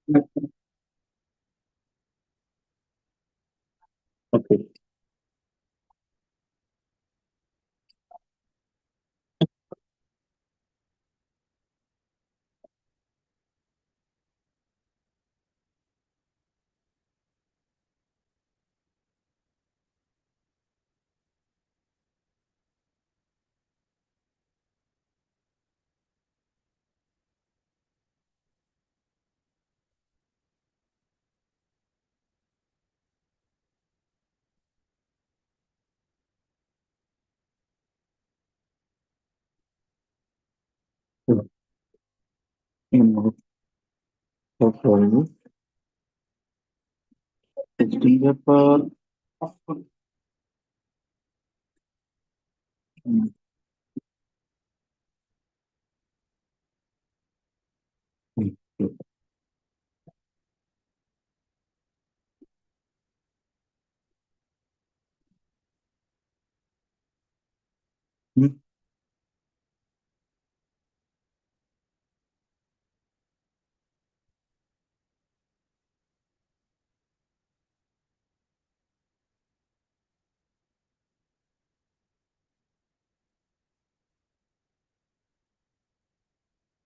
Okay. Mm, okay. HDF, mm, mm, mm.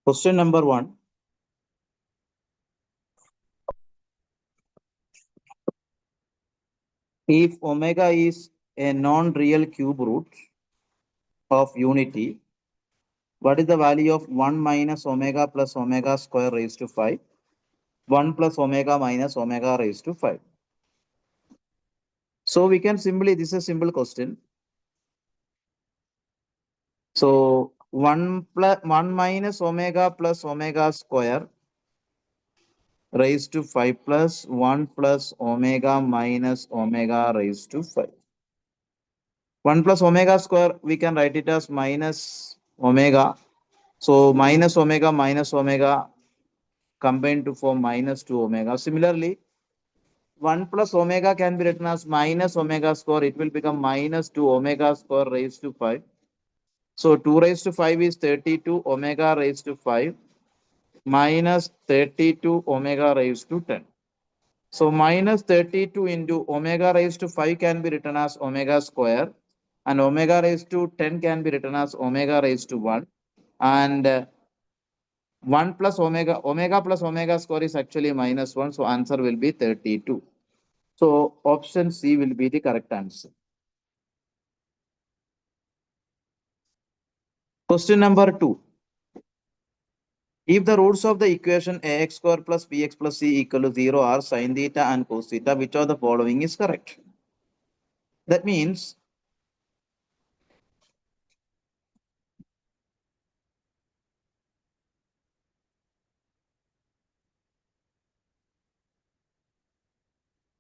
Question number 1. If omega is a non-real cube root of unity, what is the value of 1 minus omega plus omega square raised to 5? 1 plus omega minus omega raised to 5. So we can simply, this is a simple question. So 1 minus omega plus omega square raised to 5 plus 1 plus omega minus omega raised to 5. 1 plus omega square, we can write it as minus omega. So minus omega combined to form minus 2 omega. Similarly, 1 plus omega can be written as minus omega square. It will become minus 2 omega square raised to 5. So 2 raised to 5 is 32 omega raised to 5 minus 32 omega raised to 10. So minus 32 into omega raised to 5 can be written as omega square, and omega raised to 10 can be written as omega raised to 1, and 1 plus omega plus omega square is actually minus 1, so answer will be 32. So option C will be the correct answer. Question number 2. If the roots of the equation ax square plus bx plus c equal to 0 are sin theta and cos theta, which of the following is correct? That means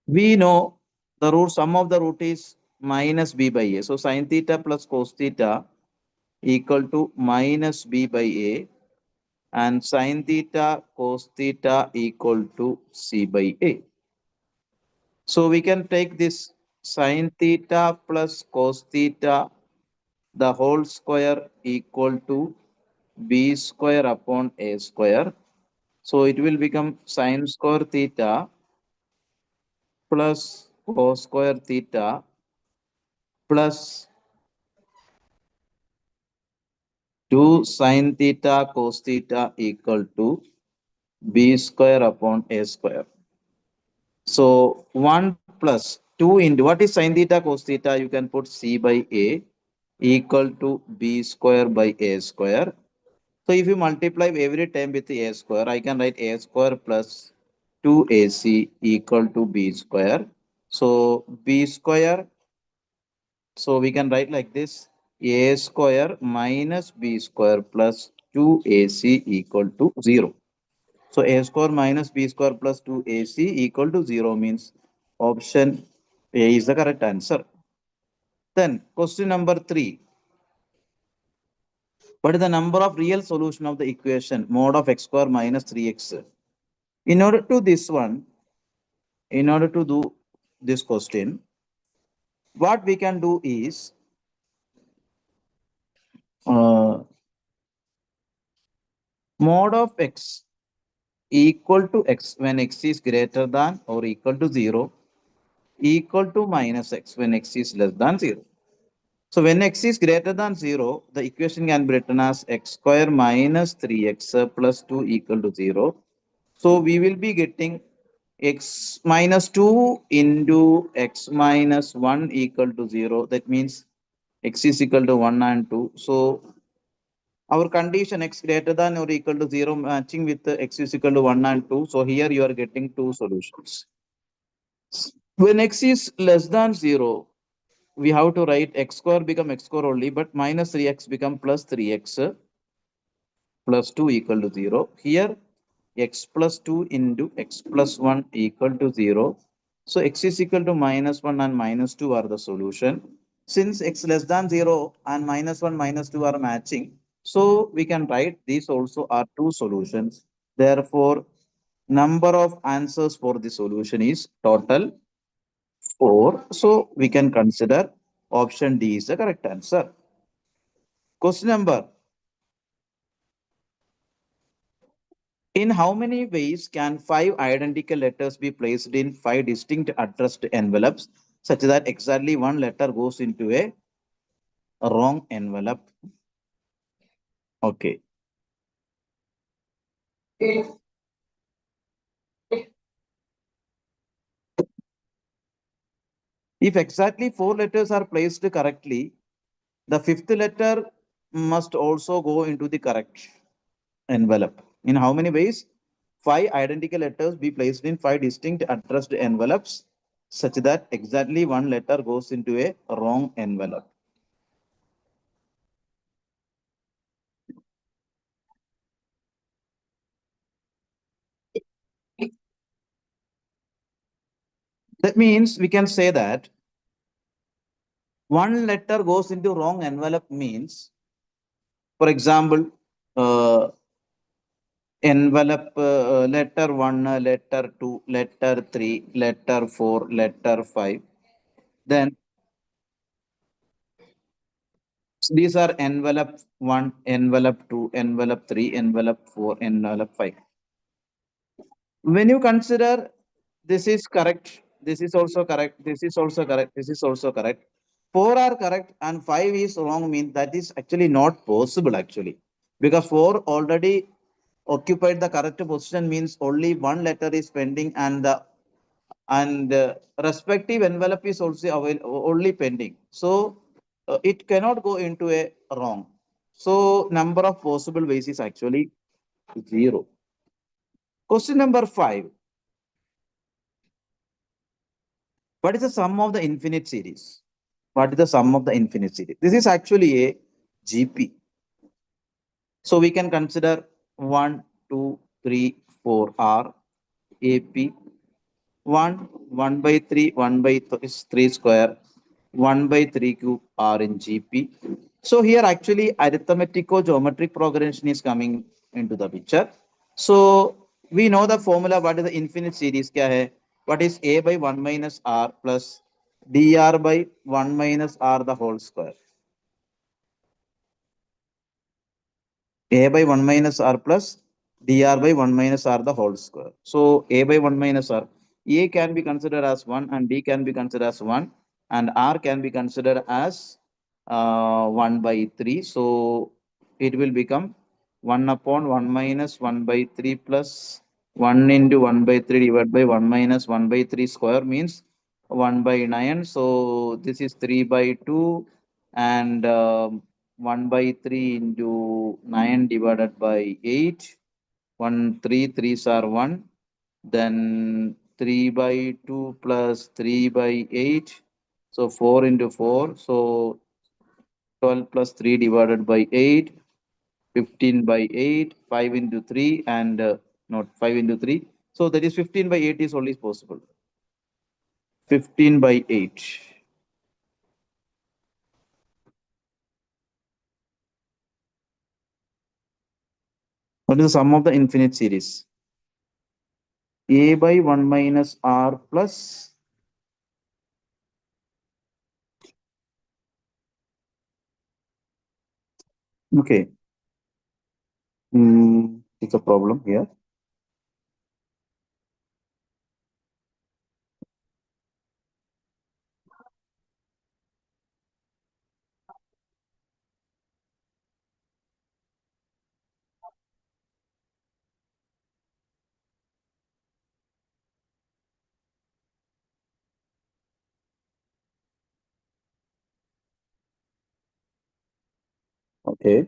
we know the root, sum of the root is minus b by a. So sin theta plus cos theta equal to minus b by a, and sin theta cos theta equal to c by a. So we can take this sin theta plus cos theta the whole square equal to b square upon a square. So it will become sin square theta plus cos square theta plus 2 sin theta cos theta equal to b square upon a square. So 1 plus 2 into what is sin theta cos theta? You can put c by a equal to b square by a square. So if you multiply every term with a square, I can write a square plus 2ac equal to b square. So b square, so we can write like this: a square minus b square plus 2ac equal to 0. So a square minus b square plus 2ac equal to 0 means option A is the correct answer. Then question number 3. What is the number of real solution of the equation mod of x square minus 3x? In order to this one, in order to do this question, what we can do is uh, mod of x equal to x when x is greater than or equal to 0, equal to minus x when x is less than 0. So when x is greater than 0, the equation can be written as x square minus 3x plus 2 equal to 0. So we will be getting x minus 2 into x minus 1 equal to 0. That means x is equal to 1 and 2. So our condition x greater than or equal to 0 matching with x is equal to 1 and 2. So here you are getting two solutions. When x is less than 0, we have to write x square become x square only, but minus 3x become plus 3x plus 2 equal to 0. Here x plus 2 into x plus 1 equal to 0. So x is equal to minus 1 and minus 2 are the solution. Since x less than 0 and minus 1 minus 2 are matching, so we can write these also are two solutions. Therefore, number of answers for the solution is total 4. So we can consider option D is the correct answer. Question number: in how many ways can five identical letters be placed in five distinct addressed envelopes such that exactly one letter goes into a wrong envelope? Okay. If exactly four letters are placed correctly, the fifth letter must also go into the correct envelope. In how many ways? Five identical letters be placed in five distinct addressed envelopes such that exactly one letter goes into a wrong envelope. That means we can say that one letter goes into wrong envelope means, for example, uh, envelope letter 1, letter 2, letter 3, letter 4, letter 5. Then these are envelope 1, envelope 2, envelope 3, envelope 4, envelope 5. When you consider this is correct, this is also correct, this is also correct, this is also correct. Four are correct and five is wrong means that is actually not possible actually. Because four already occupied the correct position means only one letter is pending and the respective envelope is also only pending. So it cannot go into a wrong. So number of possible ways is actually zero. Question number 5. What is the sum of the infinite series? What is the sum of the infinite series? This is actually a GP. So we can consider 1, 2, 3, 4 are AP. 1, 1 by 3, 1 by is 3 square, 1 by 3 cube are in GP. So here actually arithmetico geometric progression is coming into the picture. So we know the formula. What is the infinite series? Kya hai? What is A by 1 minus R plus dr by 1 minus R the whole square? A by 1 minus R plus dr by 1 minus R the whole square. So A by 1 minus R, A can be considered as 1 and D can be considered as 1 and R can be considered as 1 by 3. So it will become 1 upon 1 minus 1 by 3 plus 1 into 1 by 3 divided by 1 minus 1 by 3 square means 1 by 9. So this is 3 by 2 and 1 by 3 into 9 divided by 8. 1, 3, 3s are 1. Then 3 by 2 plus 3 by 8. So 4 into 4. So 12 plus 3 divided by 8. 15 by 8. 5 into 3 and not 5 into 3. So that is 15 by 8 is only possible. 15 by 8. What is the sum of the infinite series? A by 1 minus R plus. Okay. It's a problem here. A.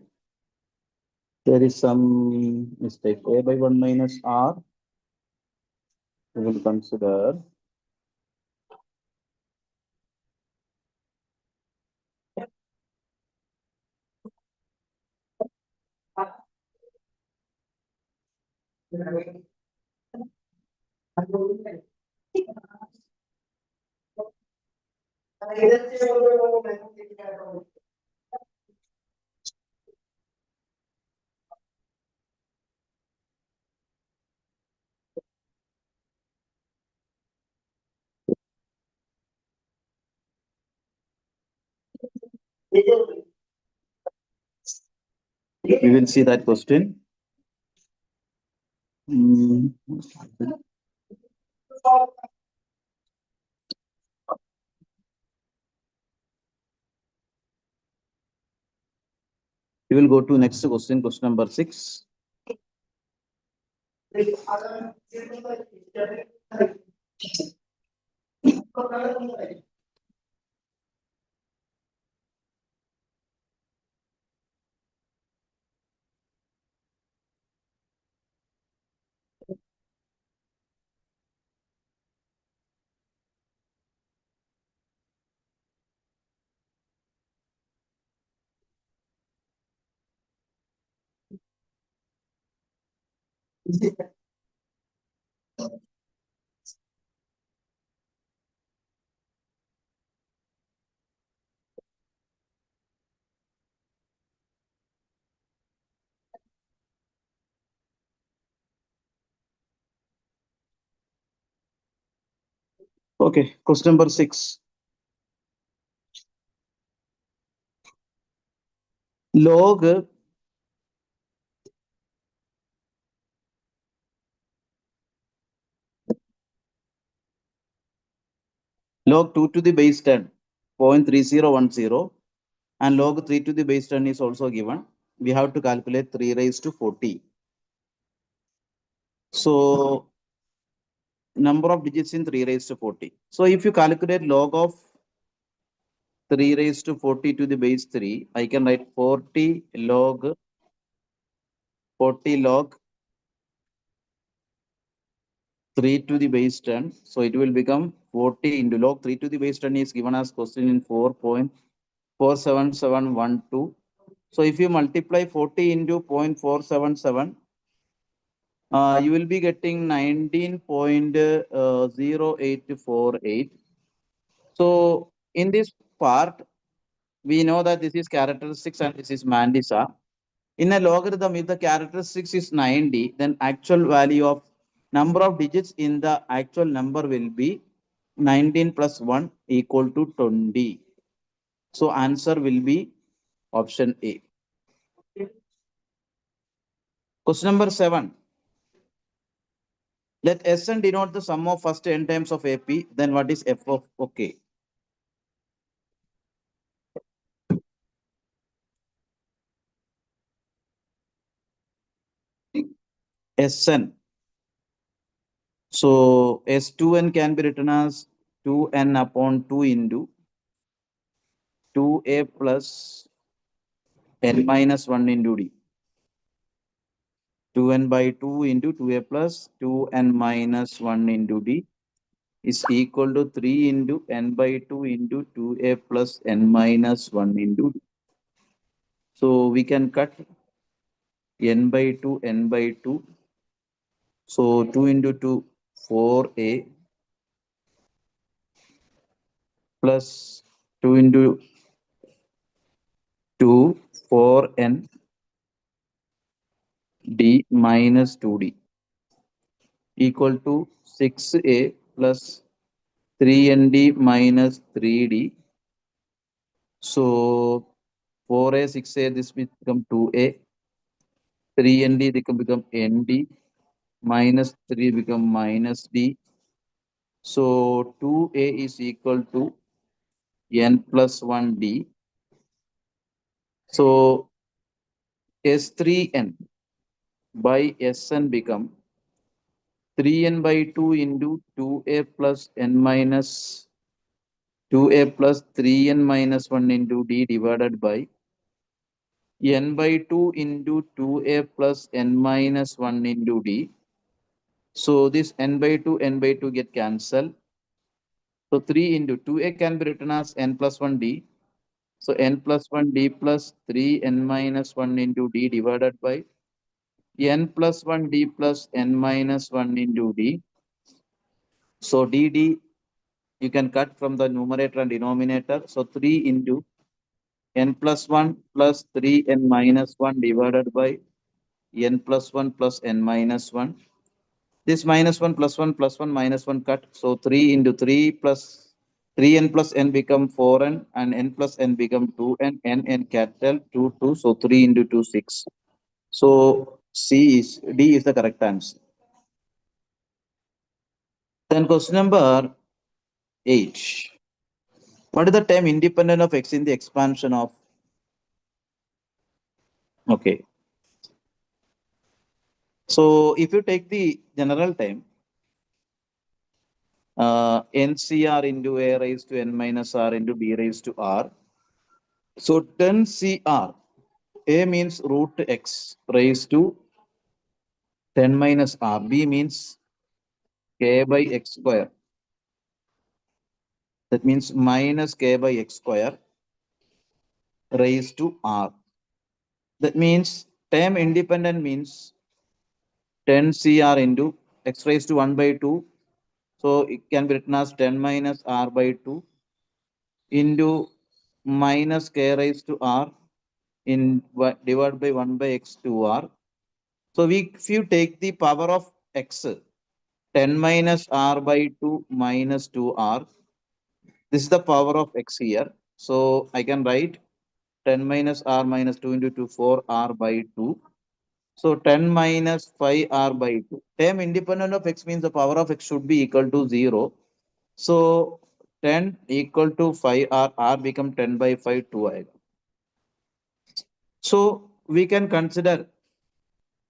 There is some mistake. A by 1 minus R. We will consider we will see that question. Mm, We will go to next question number 6. Okay, question number 6. Log log 2 to the base 10, 0.3010, and log 3 to the base 10 is also given. We have to calculate 3 raised to 40. So number of digits in 3 raised to 40. So if you calculate log of 3 raised to 40 to the base 3, I can write 40 log 3 to the base 10. So it will become 40 into log 3 to the base 10 is given as question in 4.47712. So if you multiply 40 into 0.477, you will be getting 19.0848. So in this part, we know that this is characteristics and this is Mandisa. In a logarithm, if the characteristics is 90, then actual value of number of digits in the actual number will be 19 plus 1 equal to 20. So answer will be option A. Question number 7. Let Sn denote the sum of first n times of AP. Then what is f of OK? Sn. So S2n can be written as 2n upon 2 into 2a plus n minus 1 into d. 2n by 2 into 2a plus 2n minus 1 into d is equal to 3 into n by 2 into 2a plus n minus 1 into d. So we can cut n by 2, n by 2. So 2 into 2, 4a plus 2 into 2, 4n d minus 2d equal to 6a plus 3nd minus 3d. So 4a, 6a, this will become 2a. 3nd, they can become nd. Minus 3 become minus d. So 2a is equal to n plus 1d. So S3n by Sn become 3n by 2 into 2a plus n minus 2a plus 3n minus 1 into d divided by n by 2 into 2a plus n minus 1 into d. So this n by 2 get cancelled. So 3 into 2a can be written as n plus 1 d. So n plus 1 d plus 3 n minus 1 into d divided by n plus 1 d plus n minus 1 into d. So dd you can cut from the numerator and denominator. So 3 into n plus 1 plus 3n minus 1 divided by n plus 1 plus n minus 1. This minus 1 plus 1 plus 1 minus 1 cut. So 3 into 3 plus 3n plus n become 4n and n plus n become 2n, n capital 2, 2. So 3 into 2, 6. So D is the correct answer. Then question number 8. What is the term independent of x in the expansion of? Okay. So if you take the general term, NCR into A raised to N minus R into B raised to R. So 10CR, A means root X raised to 10 minus R. B means K by X square. That means minus K by X square raised to R. That means term independent means 10CR into X raised to 1 by 2. So it can be written as 10 minus R by 2 into minus K raised to R in divided by 1 by x to r. So if you take the power of x, 10 minus r by 2 minus 2r, this is the power of x here. So I can write 10 minus r minus 2 into 2, 4r by 2. So 10 minus 5r by 2. Term independent of x means the power of x should be equal to 0. So 10 equal to 5r, r become 10 by 5, 2. So we can consider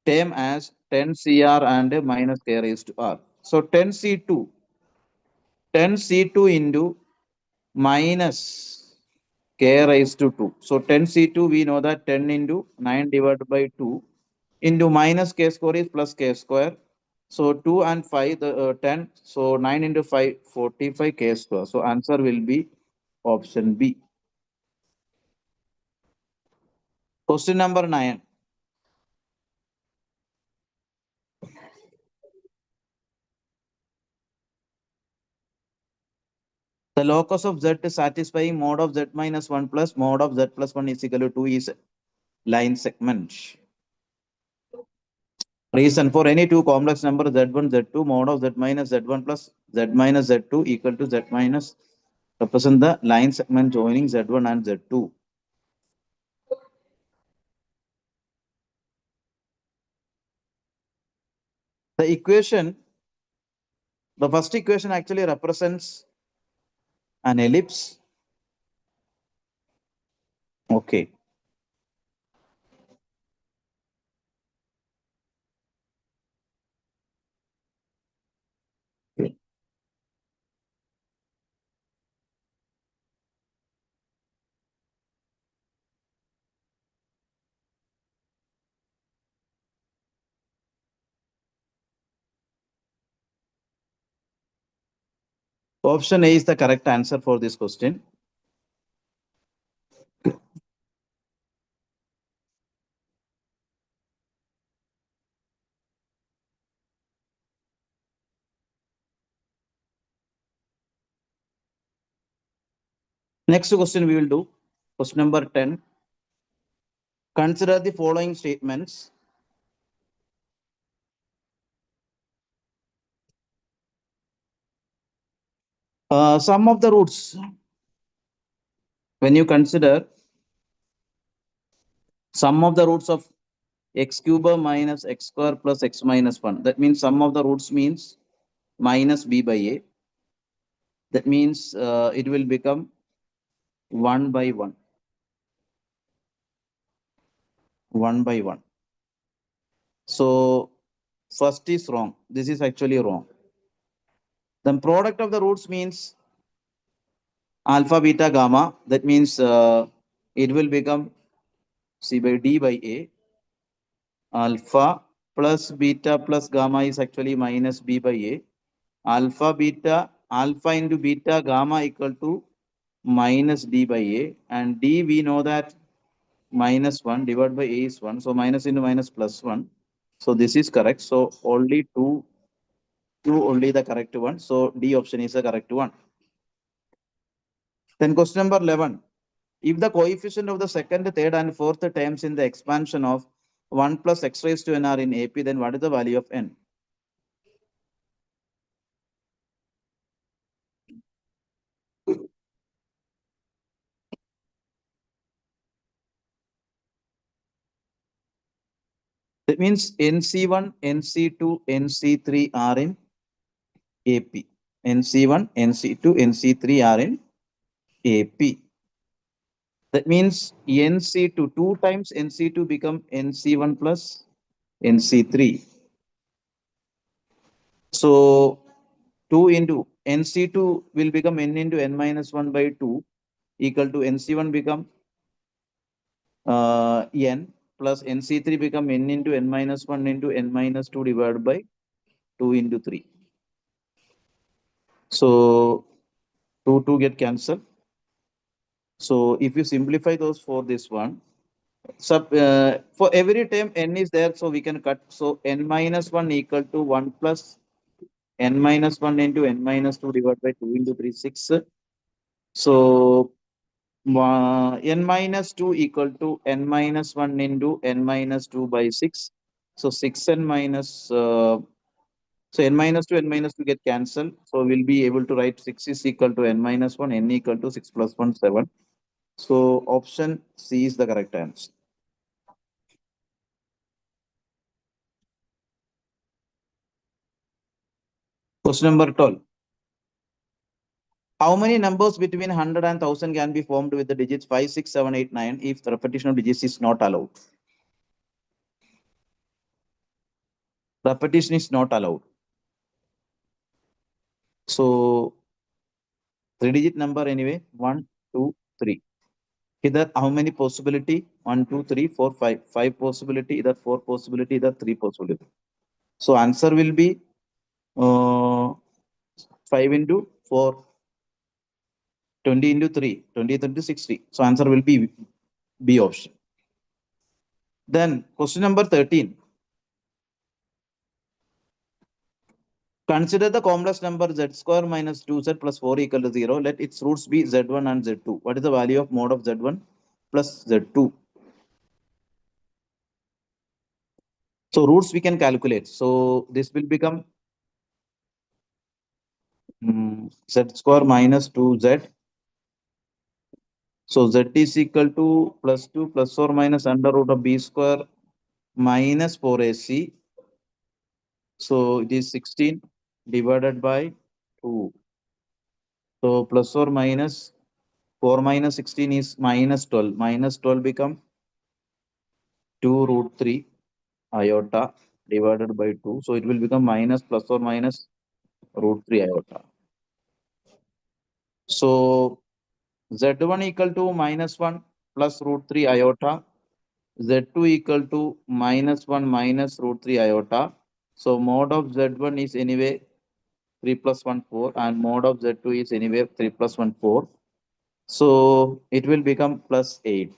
term as 10CR and minus K raised to R. So 10C2 into minus K raised to 2. So 10C2 we know that 10 into 9 divided by 2 into minus K square is plus K square. So 2 and 5, the 10. So 9 into 5, 45 K square. So answer will be option B. Question number 9. The locus of z satisfying mod of z minus 1 plus mod of z plus 1 is equal to 2 is line segment. Reason for any two complex number z1, z2, mod of z minus z1 plus z minus z2 equal to z minus represent the line segment joining z1 and z2. The equation, the first equation actually represents an ellipse. Okay. Option A is the correct answer for this question. Next question we will do. Question number 10. Consider the following statements. Sum of the roots. When you consider sum of the roots of x cube minus x square plus x minus 1. That means sum of the roots means minus b by a. That means it will become 1 by 1. 1 by 1. So first is wrong. This is actually wrong. Then product of the roots means alpha, beta, gamma. That means it will become C by D by A. Alpha plus beta plus gamma is actually minus B by A. Alpha beta, alpha into beta gamma equal to minus D by A. And D we know that minus 1 divided by A is 1. So minus into minus plus 1. So this is correct. So only two only the correct one. So D option is the correct one. Then question number 11. If the coefficient of the second, third, and fourth terms in the expansion of 1 plus x raised to n are in AP, then what is the value of n? That means NC1, NC2, NC3 are in AP. NC1, NC2, NC3 are in AP. That means NC2, 2 times NC2 become NC1 plus NC3. So 2 into NC2 will become n into n minus 1 by 2 equal to NC1 become n plus NC3 become n into n minus 1 into n minus 2 divided by 2 into 3. So 2 get cancelled. So if you simplify those for this one, for every term n is there, so we can cut. So n minus 1 equal to 1 plus n minus 1 into n minus 2 divided by 2 into 3, 6. So n minus 2 equal to n minus 1 into n minus 2 by 6. So 6n minus, so n minus 2, n minus 2 get cancelled. So we'll be able to write 6 is equal to n minus 1, n equal to 6 plus 1, 7. So option C is the correct answer. Question number 12. How many numbers between 100 and 1000 can be formed with the digits 5, 6, 7, 8, 9 if the repetition of digits is not allowed? Repetition is not allowed. So 3-digit number anyway, 1, 2, 3. Either how many possibility? 1, 2, 3, 4, 5. 5 possibility, either 4 possibility, either 3 possibility. So answer will be 5 into 4, 20 into 3, 20 into 60. So answer will be B option. Then question number 13. Consider the complex number z square minus 2z plus 4 equal to 0. Let its roots be z1 and z2. What is the value of mod of z1 plus z2? So roots we can calculate. So this will become z square minus 2z. So z is equal to plus 2 plus or minus under root of b square minus 4ac. So it is 16 divided by 2. So plus or minus 4 minus 16 is minus 12. Minus 12 become 2 root 3 iota divided by 2. So it will become minus plus or minus root 3 iota. So z1 equal to minus 1 plus root 3 iota. Z2 equal to minus 1 minus root 3 iota. So mod of Z1 is anyway 3 plus 1, 4, and mod of Z2 is anyway 3 plus 1, 4. So it will become plus 8.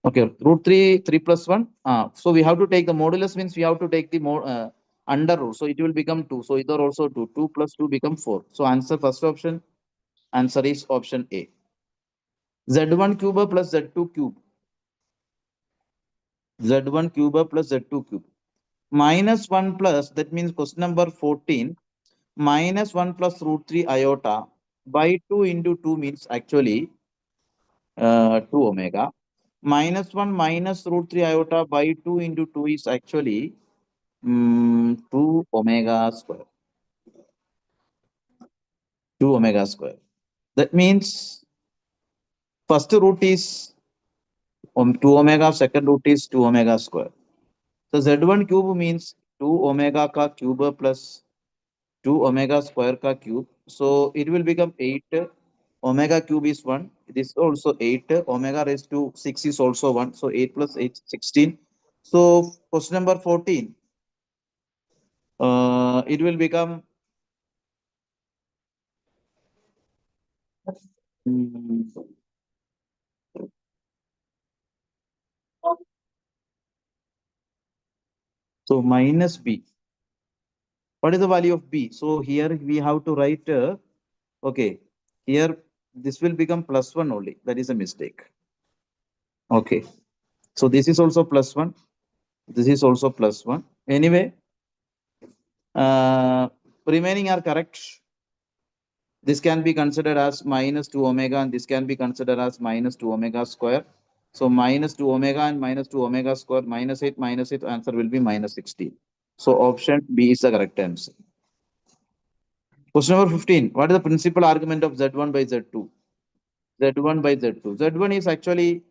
Okay, root 3, 3 plus 1. So we have to take the modulus means we have to take the under root. So it will become 2. So either also 2. 2 plus 2 become 4. So answer first option. Answer is option A. Z1 cube plus Z2 cube. Z1 cube plus Z2 cube. Minus 1 plus, that means question number 14, minus 1 plus root 3 iota by 2 into 2 means actually 2 omega. Minus 1 minus root 3 iota by 2 into 2 is actually 2 omega square. 2 omega square. That means first root is 2 omega, second root is 2 omega square. So Z1 cube means 2 omega ka cube plus 2 omega square ka cube. So it will become 8 Omega cube is 1. This is also 8. Omega raised to 6 is also 1. So 8 plus 8, 16. So question number 14. It will become mm, so minus b. What is the value of b? So here we have to write, okay, here this will become plus 1 only. That is a mistake. Okay. So this is also plus 1. This is also plus 1. Anyway, uh, remaining are correct. This can be considered as minus 2 omega and this can be considered as minus 2 omega square. So minus 2 omega and minus 2 omega square minus 8 answer will be minus 16. So option B is the correct answer. Question number 15. What is the principal argument of Z1 by Z2? Z1 by Z2. Z1 is actually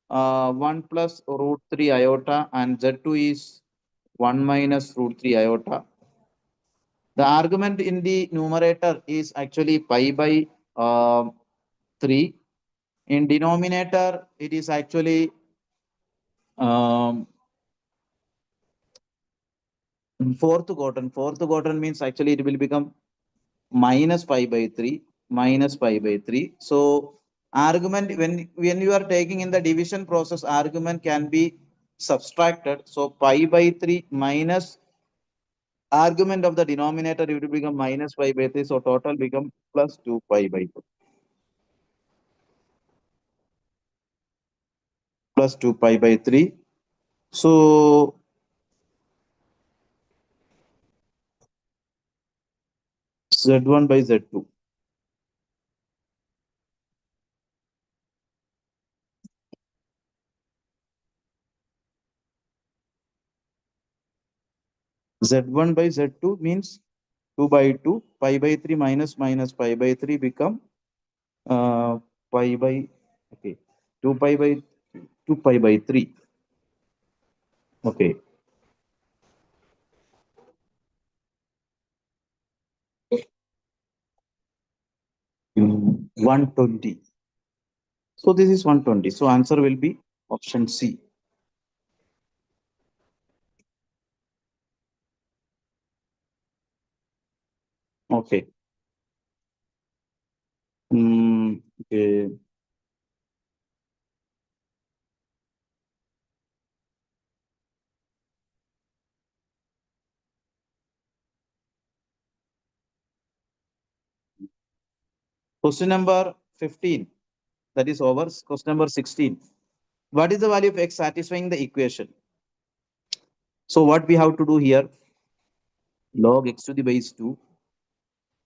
1 plus root 3 iota and Z2 is 1 minus root 3 iota. The argument in the numerator is actually pi by 3. In denominator, it is actually um, fourth quadrant. Fourth quadrant means actually it will become minus pi by 3, minus pi by 3. So argument, when you are taking in the division process, argument can be subtracted. So pi by 3 minus argument of the denominator, it will become minus pi by 3. So total become plus 2 pi by 2. Plus 2 pi by 3. So Z1 by Z2. Z1 by Z2 means 2 by 2. Pi by 3 minus minus pi by 3 become pi by, okay, 2 pi by 2 pi by 3. Okay. 120. So this is 120. So answer will be option C. Okay. Okay. Question number 15. That is over. Question number 16. What is the value of x satisfying the equation? So what we have to do here? Log x to the base 2,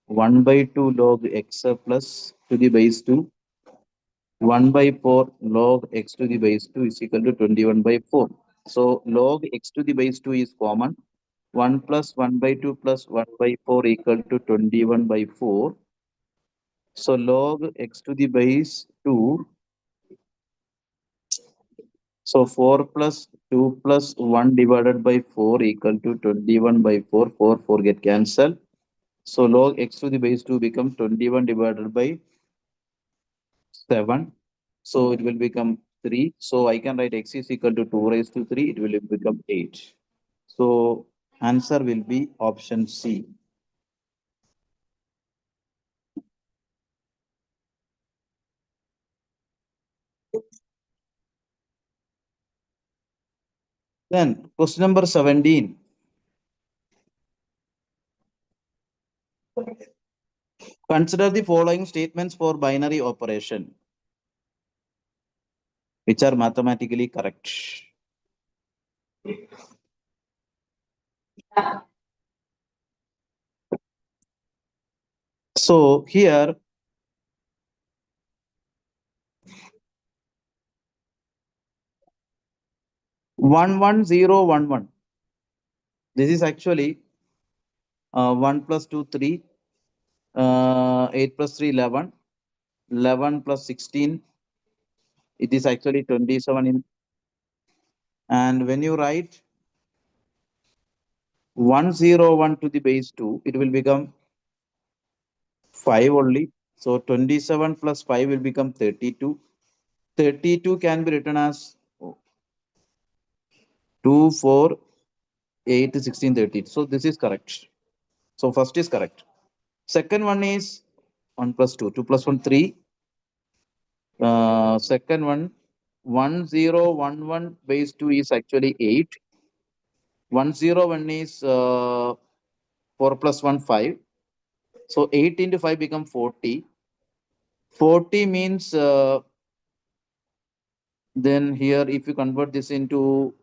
1 by 2 log x plus to the base 2, 1 by 4 log x to the base 2 is equal to 21 by 4. So log x to the base 2 is common. 1 plus 1 by 2 plus 1 by 4 equal to 21 by 4. So log x to the base 2. So 4 plus 2 plus 1 divided by 4 equal to 21 by 4. 4 get cancelled. So log x to the base 2 becomes 21 divided by 7. So it will become 3. So I can write x is equal to 2 raised to 3. It will become 8. So answer will be option C. Then question number 17. Consider the following statements for binary operation, which are mathematically correct. So here 11011. This is actually 1 plus 2 3, 8 plus 3 11, 11 plus 16. It is actually 27 in, and when you write 101 to the base 2, it will become 5 only. So 27 plus 5 will become 32. 32 can be written as 2, 4, 8, 16, 30. So this is correct. So first is correct. Second one is 1 plus 2. 2 plus 1, 3. Second one, 1011 base 2 is actually 8. 101 is 4 plus 1, 5. So 8 into 5 become 40. 40 means then here if you convert this into,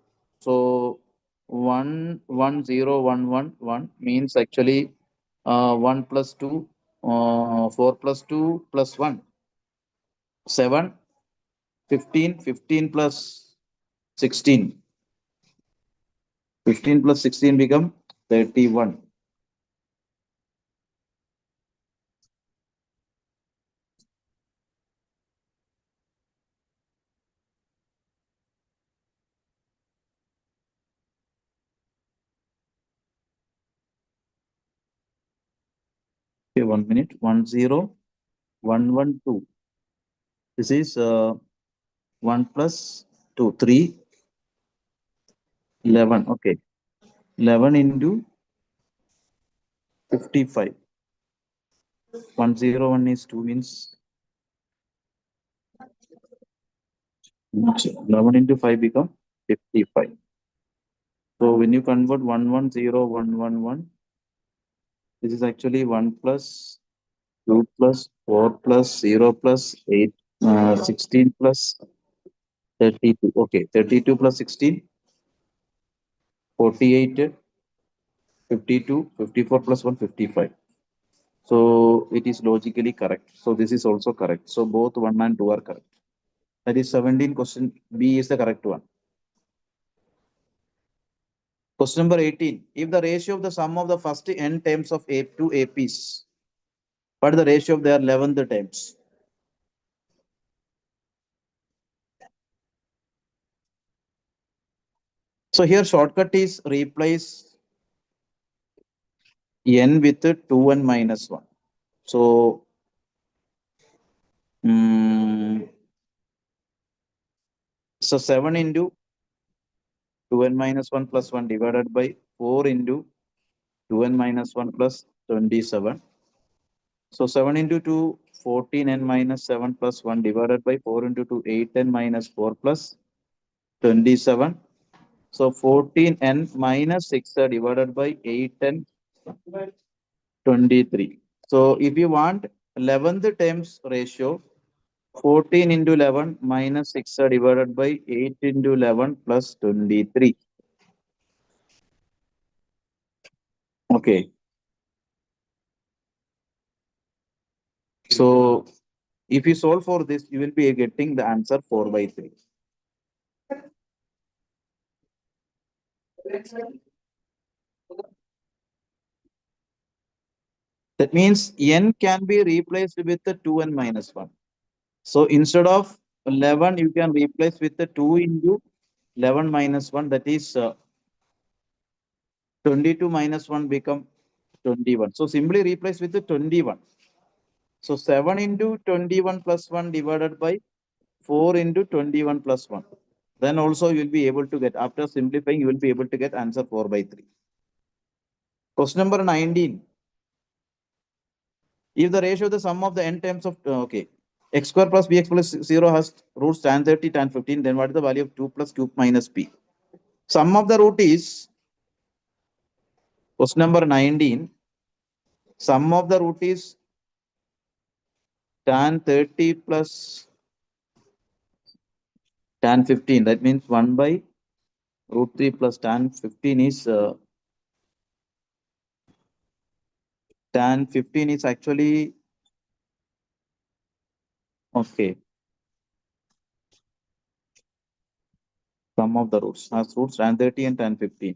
so 1 1 0 1 1 1 means actually 1 plus 2, 4 plus 2 plus 1, 7, 15, 15 plus 16. 15 plus 16 become 31. Okay, 1 minute. 1 0 1 1 2. This is 1 plus 2, 3, 11. Okay. 11 into 55. 101 is 2 means 11 into 5 become 55. So when you convert 1 1 0 1 1 1, this is actually 1 plus 2 plus 4 plus 0 plus 8, 16 plus 32. Okay, 32 plus 16, 48, 52, 54 plus 1, 55. So it is logically correct. So this is also correct. So both 1 and 2 are correct. That is 17. Question B is the correct one. Question number 18. If the ratio of the sum of the first n terms of two APs, what is the ratio of their 11th terms? So here shortcut is replace n with 2n minus 1. So so 7 into 2n minus 1 plus 1 divided by 4 into 2n minus 1 plus 27. So 7 into 2, 14n minus 7 plus 1 divided by 4 into 2, 8n minus 4 plus 27. So 14n minus 6 divided by 8n 23. So if you want 11th terms ratio, 14 into 11 minus 6 divided by 8 into 11 plus 23. Okay. So if you solve for this, you will be getting the answer 4 by 3. That means n can be replaced with the 2n minus 1. So instead of 11, you can replace with the 2 into 11 minus 1. That is 22 minus 1 become 21. So simply replace with the 21. So 7 into 21 plus 1 divided by 4 into 21 plus 1. Then also you will be able to get, after simplifying, you will be able to get answer 4 by 3. Question number 19. If the ratio of the sum of the n terms of, okay, x square plus bx plus 0 has roots tan 30, tan 15, then what is the value of 2 plus q minus p? Sum of the root is, question number 19, sum of the root is tan 30 plus tan 15. That means 1 by root 3 plus tan 15 is, tan 15 is actually, okay, sum of the roots has roots tan 30 and tan 15.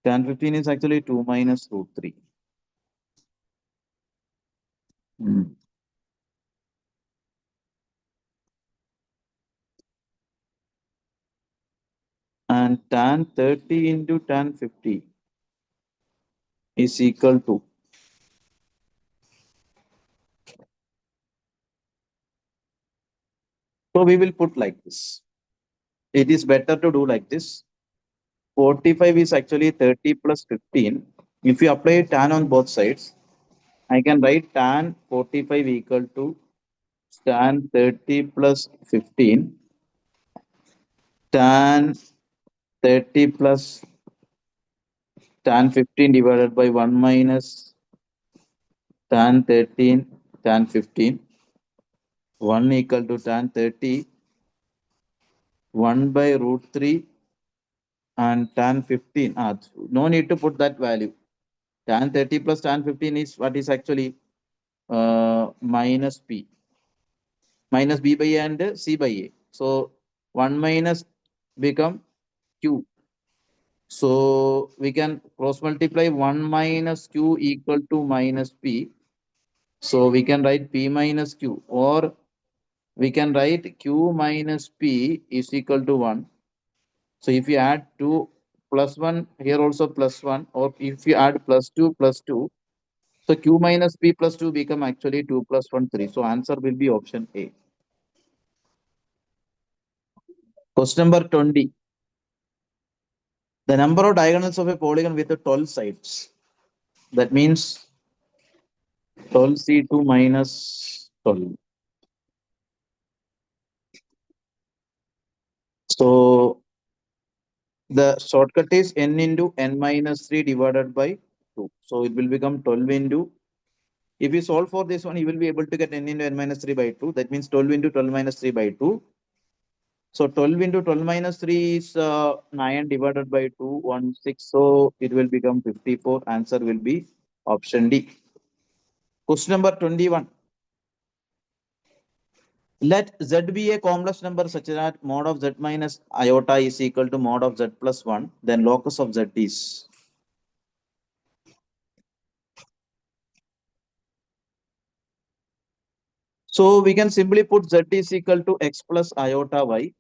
Tan 15 is actually 2 minus root 3. Mm. And tan 30 into tan 50 is equal to So we will put like this. It is better to do like this. 45 is actually 30 plus 15. If you apply tan on both sides, I can write tan 45 equal to tan 30 plus 15, tan 30 plus tan 15 divided by 1 minus tan 13 tan 15, 1 equal to tan 30, 1 by root 3 and tan 15. No need to put that value. Tan 30 plus tan 15 is what is actually minus p, minus b by a and c by a. So 1 minus become q. So we can cross multiply 1 minus q equal to minus p. So we can write p minus q, or we can write q minus p is equal to 1. So if you add 2 plus 1, here also plus 1, or if you add plus 2 plus 2, so q minus p plus 2 become actually 2 plus 1 3. So answer will be option A. Question number 20. The number of diagonals of a polygon with 12 sides. That means 12c2 minus 12. So the shortcut is n into n minus 3 divided by 2. So it will become 12 into. If you solve for this one, you will be able to get n into n minus 3 by 2. That means 12 into 12 minus 3 by 2. So 12 into 12 minus 3 is 9 divided by 2, 16. So it will become 54. Answer will be option D. Question number 21. Let z be a complex number such that mod of z minus iota is equal to mod of z plus 1. Then locus of z is. So we can simply put z is equal to x plus iota y.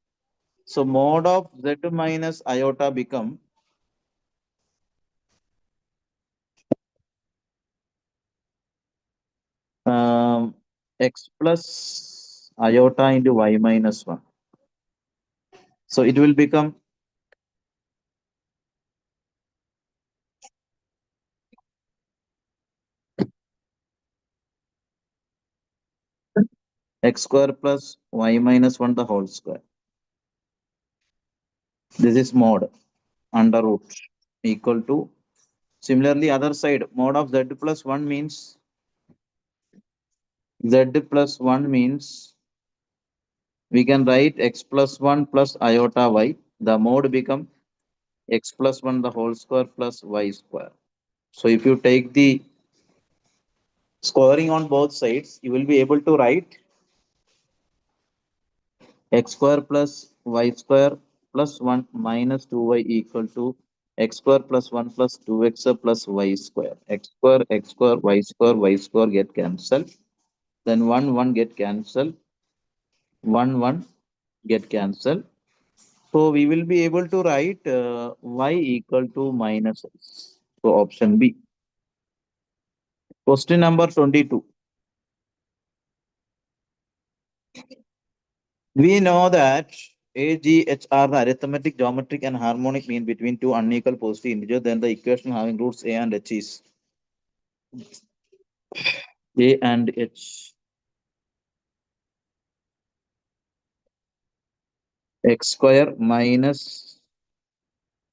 So mod of z minus iota become x plus iota into y minus 1. So it will become x square plus y minus 1 the whole square. This is mod under root equal to. Similarly, other side, mod of z plus 1 means z plus 1 means we can write x plus 1 plus iota y. The mode become x plus 1 the whole square plus y square. So if you take the squaring on both sides, you will be able to write x square plus y square plus 1 minus 2y equal to x square plus 1 plus 2x plus y square. X square, y square get cancelled. Then 1, 1 get cancelled. 1, 1 get cancelled. So we will be able to write y equal to minus x. So option B. Question number 22. We know that A, G, H are the arithmetic, geometric, and harmonic mean between two unequal positive integers. Then the equation having roots A and H is A and H. X square minus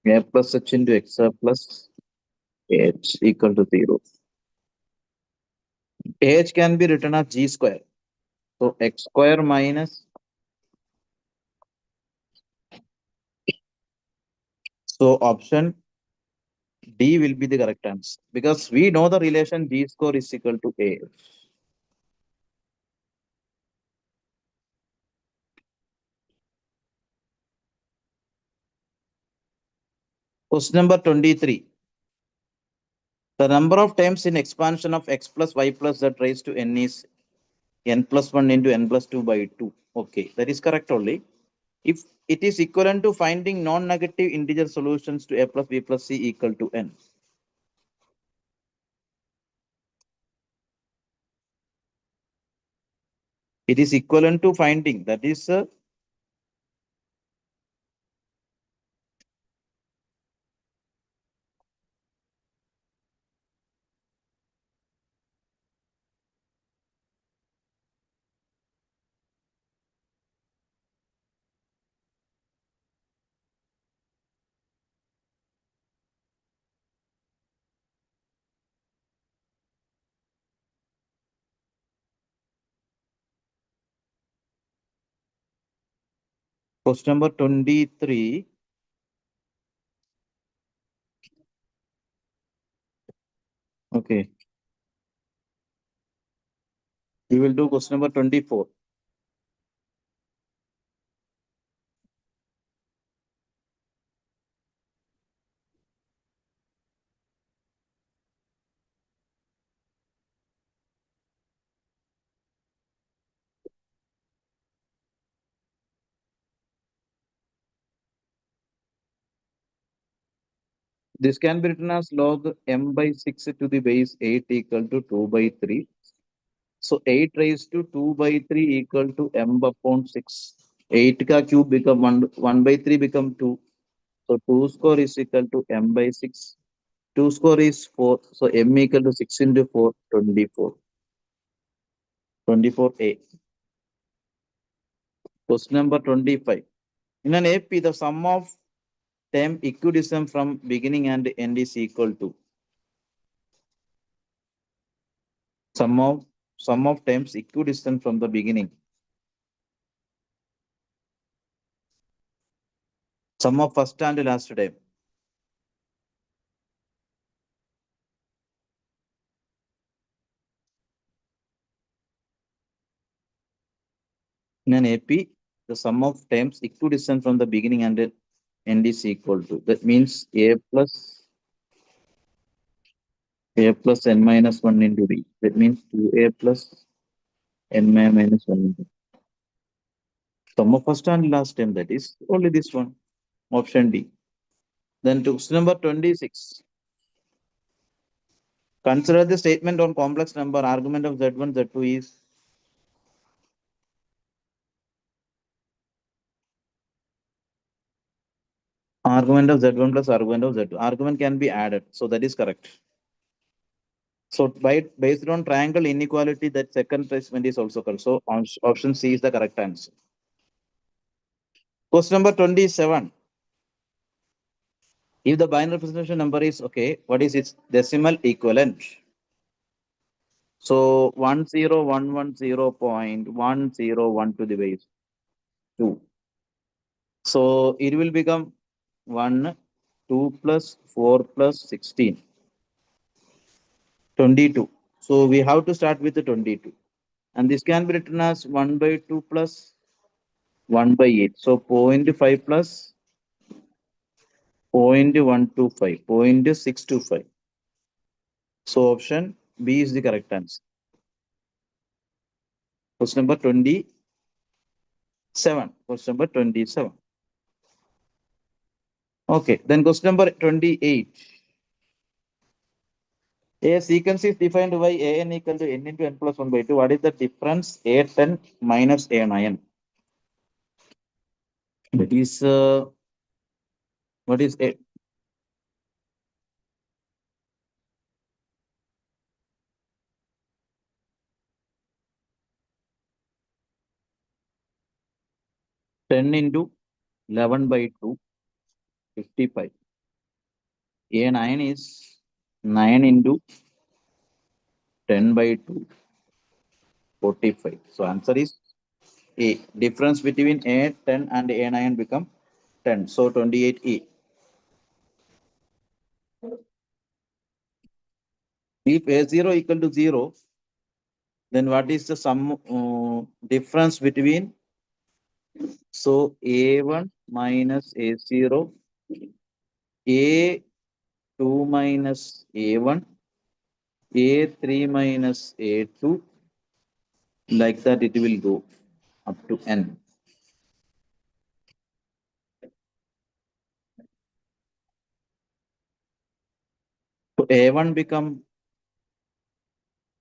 A plus H into X plus H equal to 0. H can be written as G square. So X square minus. So option D will be the correct answer because we know the relation G square is equal to A. Question number 23. The number of times in expansion of x plus y plus z raised to n is n plus 1 into n plus 2 by 2. Okay, that is correct only. If it is equivalent to finding non-negative integer solutions to a plus b plus c equal to n. It is equivalent to finding. That is question number 23. Okay. We will do question number 24. This can be written as log m by 6 to the base 8 equal to 2 by 3. So 8 raised to 2 by 3 equal to m upon 6. 8 ka cube become 1 by 3 become 2. So 2 square is equal to m by 6. 2 square is 4. So m equal to 6 into 4, 24. 24a. Question number 25. In an AP, the sum of term equidistant from beginning and end is equal to sum of terms equidistant from the beginning. Sum of first and last term. In an AP, the sum of terms equidistant from the beginning and end is equal to. That means a plus n minus 1 into b. That means 2a plus n minus 1 into sum of first and last term. That is only this one. Option D. Then to question number 26. Consider the statement on complex number. Argument of Z1, Z2 is argument of Z1 plus argument of Z2. Argument can be added. So that is correct. So based on triangle inequality, that second statement is also correct. So option C is the correct answer. Question number 27. If the binary representation number is okay, what is its decimal equivalent? So 10110.101 to the base 2. So it will become 1, 2 plus 4 plus 16. 22. So we have to start with the 22. And this can be written as 1 by 2 plus 1 by 8. So 0.5 plus 0.125, 0.625. So option B is the correct answer. Question number 27. Question number 27. Okay, then question number 28. A sequence is defined by an equal to n into n plus 1 by 2. What is the difference a10 minus a9? That is, what is a 10 into 11 by 2, 55. A9 is 9 into 10 by 2, 45. So answer is A. Difference between A10 and A9 become 10. So 28A. If A0 equal to 0, then what is the sum difference between? So A1 minus A0, A2 minus A1, A3 minus A2, like that it will go up to N. So A1 become,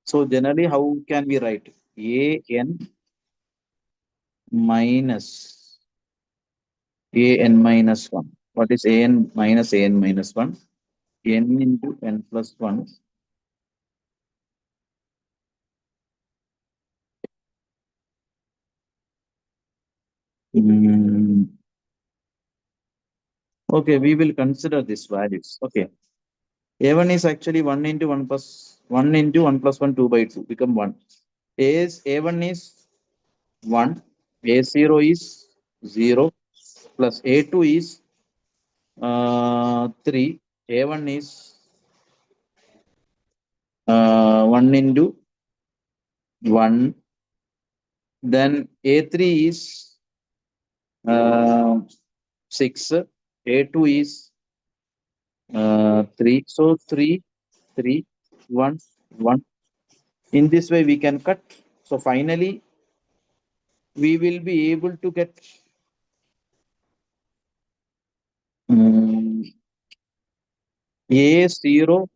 so generally how can we write? AN minus an minus 1. What is an minus an minus 1? N into n plus 1. Mm, okay, we will consider these values. Okay. A1 is actually 1 into 1 plus 1 into 1 plus 1, 2 by 2, become 1. A1 is 1, A0 is 0, plus A2 is 3, A1 is 1 into 1, then A3 is 6, A2 is 3, so 3, 3, 1, 1. In this way, we can cut. So finally, we will be able to get A0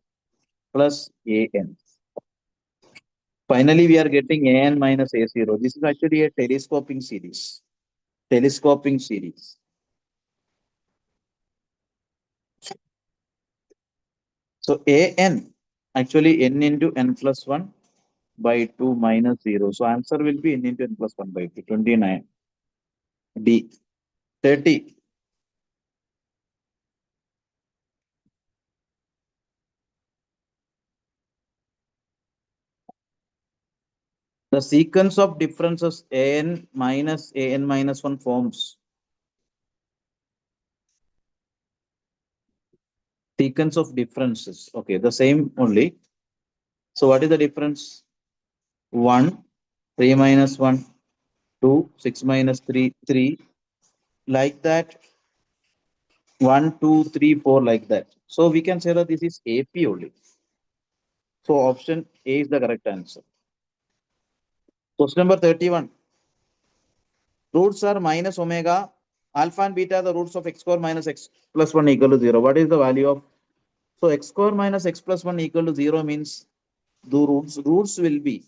plus AN. Finally, we are getting AN minus A0. This is actually a telescoping series. Telescoping series. So AN, actually N into N plus 1 by 2 minus 0. So answer will be N into N plus 1 by 2, 29. D, 30. The sequence of differences AN minus 1 forms sequence of differences. Okay, the same only. So what is the difference? 1, 3 minus 1, 2, 6 minus 3, 3. Like that, 1, 2, 3, 4, like that. So we can say that this is AP only. So option A is the correct answer. Question number 31. Roots are minus omega. Alpha and beta are the roots of x square minus x plus 1 equal to 0. What is the value of? So x square minus x plus 1 equal to 0 means the roots will be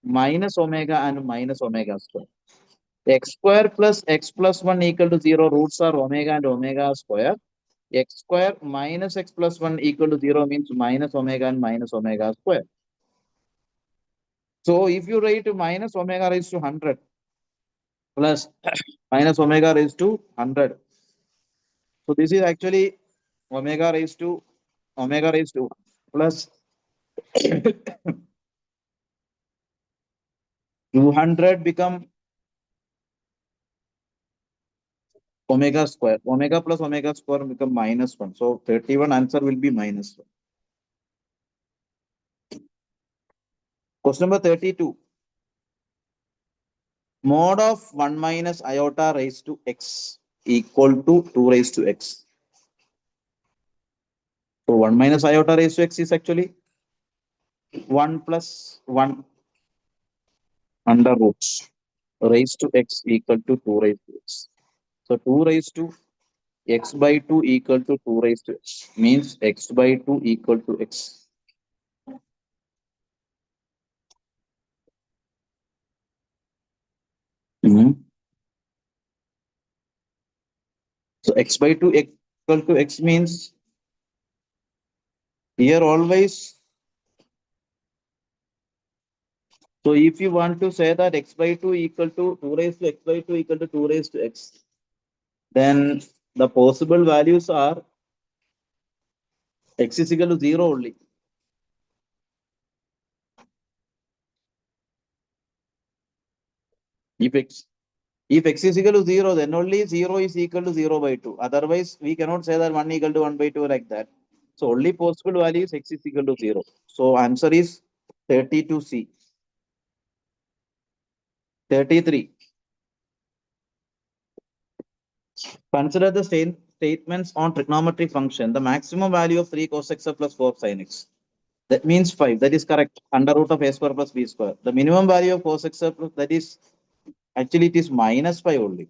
minus omega and minus omega square. X square plus x plus 1 equal to 0, roots are omega and omega square. X square minus x plus 1 equal to 0 means minus omega and minus omega square. So if you write minus omega raised to 100 plus minus omega raised to 100. So this is actually omega raised to plus 200 become omega square. Omega plus omega square become minus 1. So 31 answer will be minus 1. Question number 32. Mod of 1 minus iota raised to x equal to 2 raised to x. So 1 minus iota raised to x is actually 1 plus 1 under roots raised to x equal to 2 raised to x. So 2 raised to x by 2 equal to 2 raised to x means x by 2 equal to x. Mhm. So x by 2 equal to x means here always. So if you want to say that x by 2 equal to 2 raised to x by 2 equal to 2 raised to x, then the possible values are x is equal to 0 only. If x is equal to 0, then only 0 is equal to 0 by 2. Otherwise, we cannot say that 1 equal to 1 by 2 like that. So only possible value is x is equal to 0. So answer is 32C. 33. Consider the statements on trigonometry function. The maximum value of 3 cos x plus 4 sin x. That means 5. That is correct. Under root of a square plus b square. The minimum value of cos x plus, that is, actually it is minus 5 only.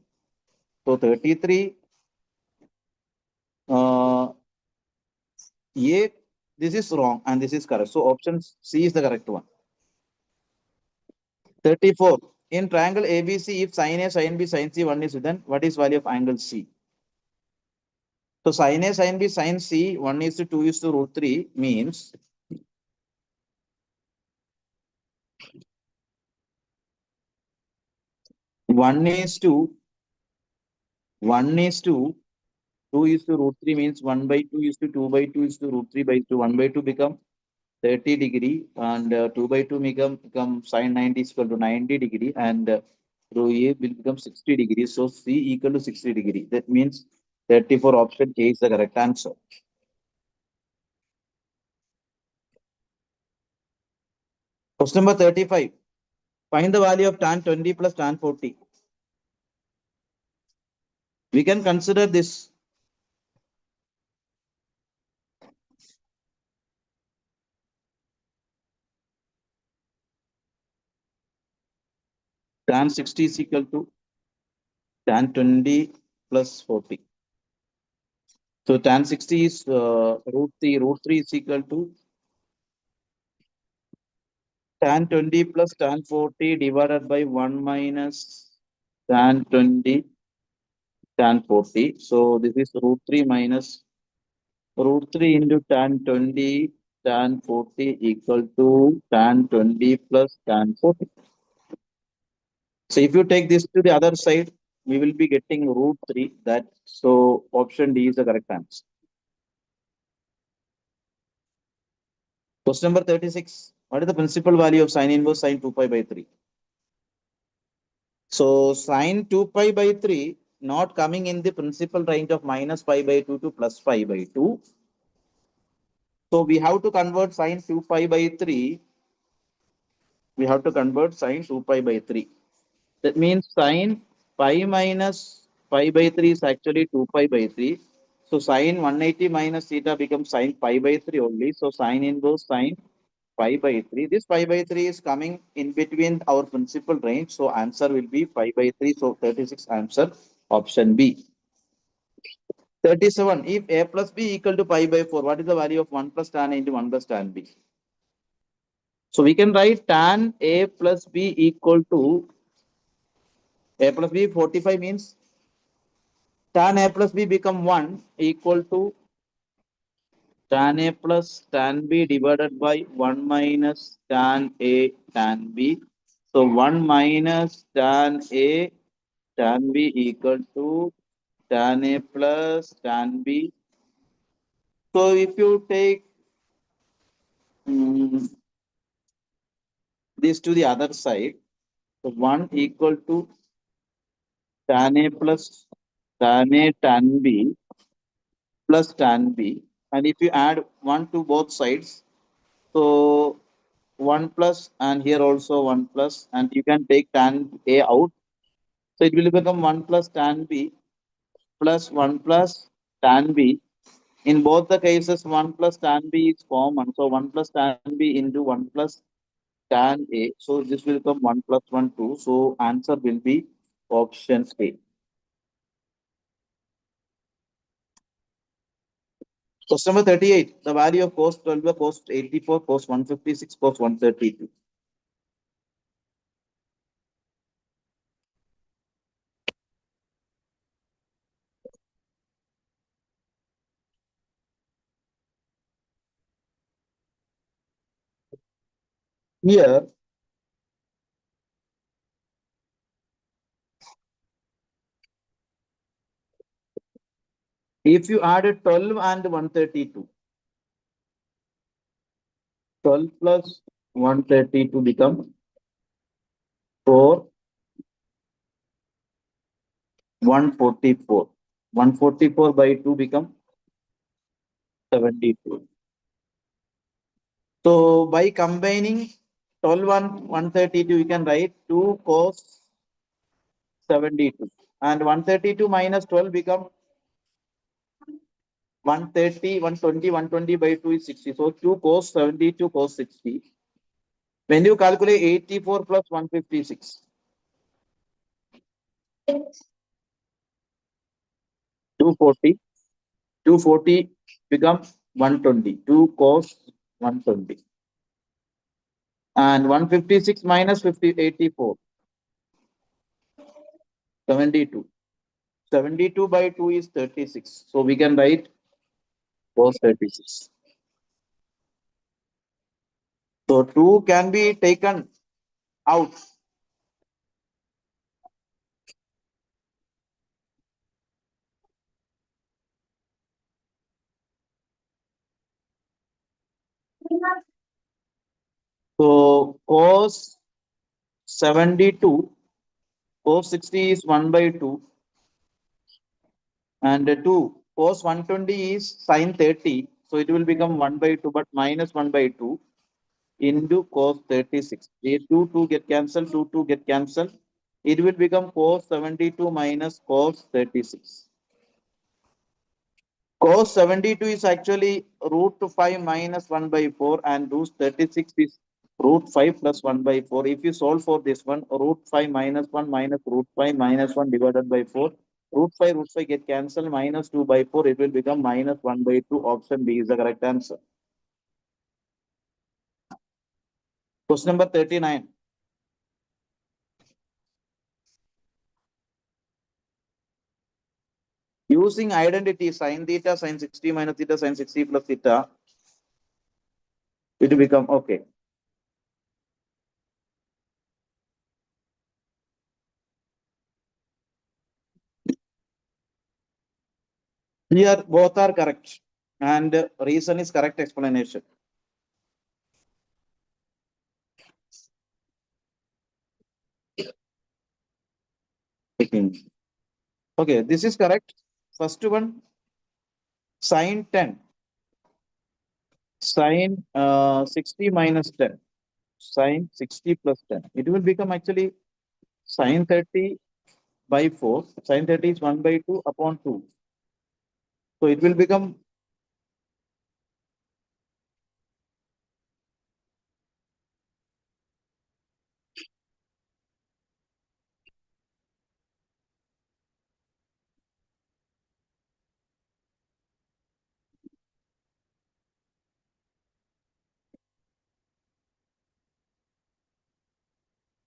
So 33, A, this is wrong and this is correct. So option C is the correct one. 34. in triangle ABC, if sin A, sin B, sin C, 1 is then what is value of angle C? So sin A, sin B, sin C, 1 is to 2 is to root 3 means 1 is to 1 is to 2 is to root 3 means 1 by 2 is to 2 by 2 is to root 3 by 2. 1 by 2 become 30 degree and 2 by 2 become sin 90 is equal to 90 degree and rho A will become 60 degrees. So C equal to 60 degree. That means 34 option A is the correct answer. Question number 35. Find the value of tan 20 plus tan 40. We can consider this tan 60 is equal to tan 20 plus 40. So tan 60 is root 3. Root 3 is equal to tan 20 plus tan 40 divided by 1 minus tan 20 tan 40. So this is root 3 minus root 3 into tan 20 tan 40 equal to tan 20 plus tan 40. So if you take this to the other side, we will be getting root 3. That so option D is the correct answer. Question number 36. What is the principal value of sin inverse sin 2 pi by 3? So sin 2 pi by 3 not coming in the principal range of minus pi by 2 to plus pi by 2. So we have to convert sin 2 pi by 3. We have to convert sin 2 pi by 3. That means sin pi minus pi by 3 is actually 2 pi by 3. So sin 180 minus theta becomes sin pi by 3 only. So sin inverse sin pi by 3. This pi by 3 is coming in between our principal range. So answer will be pi by 3. So 36 answer option B. 37. If a plus b equal to pi by 4, what is the value of 1 plus tan A into 1 plus tan B? So we can write tan A plus B equal to a plus b 45 means tan A plus B become 1 equal to tan A plus tan B divided by 1 minus tan A tan B. So 1 minus tan A tan B equal to tan A plus tan B. So if you take this to the other side, so 1 equal to tan A plus tan A tan B plus tan B. And if you add 1 to both sides, so 1 plus and here also 1 plus and you can take tan A out. So it will become 1 plus tan B plus 1 plus tan B. In both the cases 1 plus tan B is common. So 1 plus tan B into 1 plus tan A. So this will become 1 plus 1 2. So answer will be option A. Question number 38. The value of cos 12, cos 84, cos 156, cos 132. Here, if you add 12 and 132, 12 plus 132 become 4, 144. 144 by 2 become 72. So by combining 12 and 132, you can write 2 cos 72. And 132 minus 12 become 130, 120, 120 by 2 is 60. So 2 cos 72 cos 60. When you calculate 84 plus 156, 240, 240 becomes 120, 2 cos 120. And 156 minus 50, 84. 72. 72 by 2 is 36. So we can write cos 36. So 2 can be taken out. So cos 72, cos 60 is 1 by 2, and 2 cos 120 is sin 30. So it will become 1 by 2, but minus 1 by 2 into cos 36. A 2 2 get cancelled, 2 2 get cancelled. It will become cos 72 minus cos 36. Cos 72 is actually root 5 minus 1 by 4, and root 36 is root 5 plus 1 by 4. If you solve for this one, root 5 minus 1 minus root 5 minus 1 divided by 4, root 5 get cancelled, minus 2 by 4, it will become minus 1 by 2. Option B is the correct answer. Question number 39. Using identity sin theta, sin 60 minus theta, sin 60 plus theta, it will become okay. Here both are correct, and reason is correct explanation. Okay, this is correct. First one, sin 10, sin 60 minus 10, sin 60 plus 10. It will become actually sin 30 by 4. Sin 30 is 1 by 2 upon 2. So it will become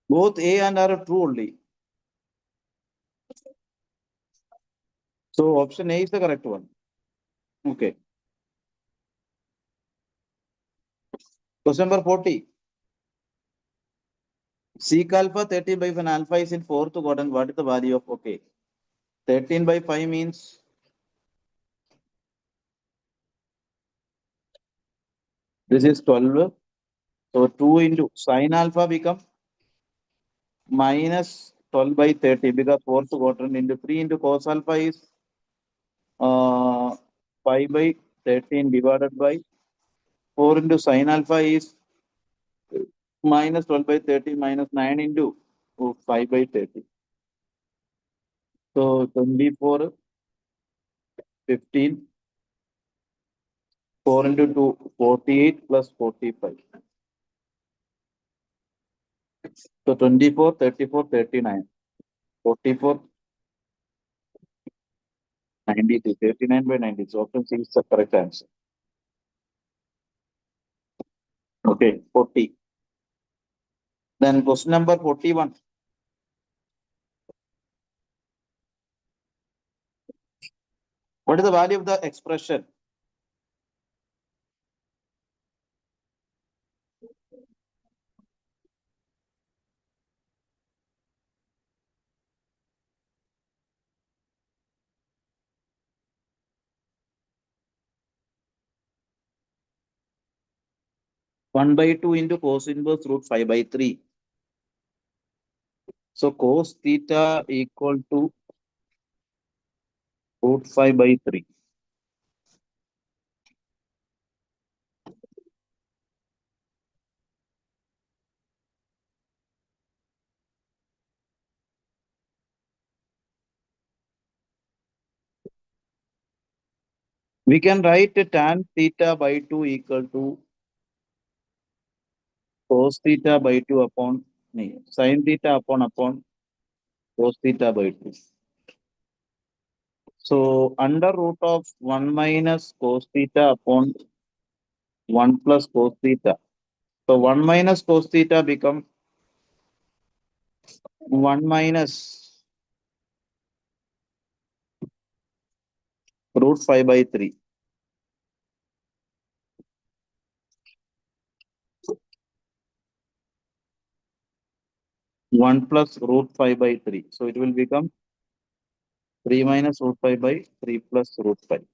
both A and R are true only. So option A is the correct one. Okay. Question number 40. Sec alpha 13 by when alpha is in fourth quadrant, what is the value of okay? 13 by 5 means this is 12. So 2 into sin alpha become minus 12 by 30 because fourth quadrant into 3 into cos alpha is uh, 5 by 13 divided by 4 into sin alpha is minus 12 by 30 minus 9 into 5 by 30. So 24, 15, 4 into 2, 48 plus 45. So 24, 34, 39. 44, 93, 39 by 90. So option C is the correct answer. Okay, 40. Then question number 41. What is the value of the expression? One by two into cos inverse root 5 by 3. So cos theta equal to root 5 by 3. We can write tan theta by 2 equal to cos theta by 2 upon sin theta upon cos theta by 2. So under root of 1 minus cos theta upon 1 plus cos theta. So 1 minus cos theta become 1 minus root 5 by 3. 1 plus root 5 by 3. So it will become 3 minus root 5 by 3 plus root 5.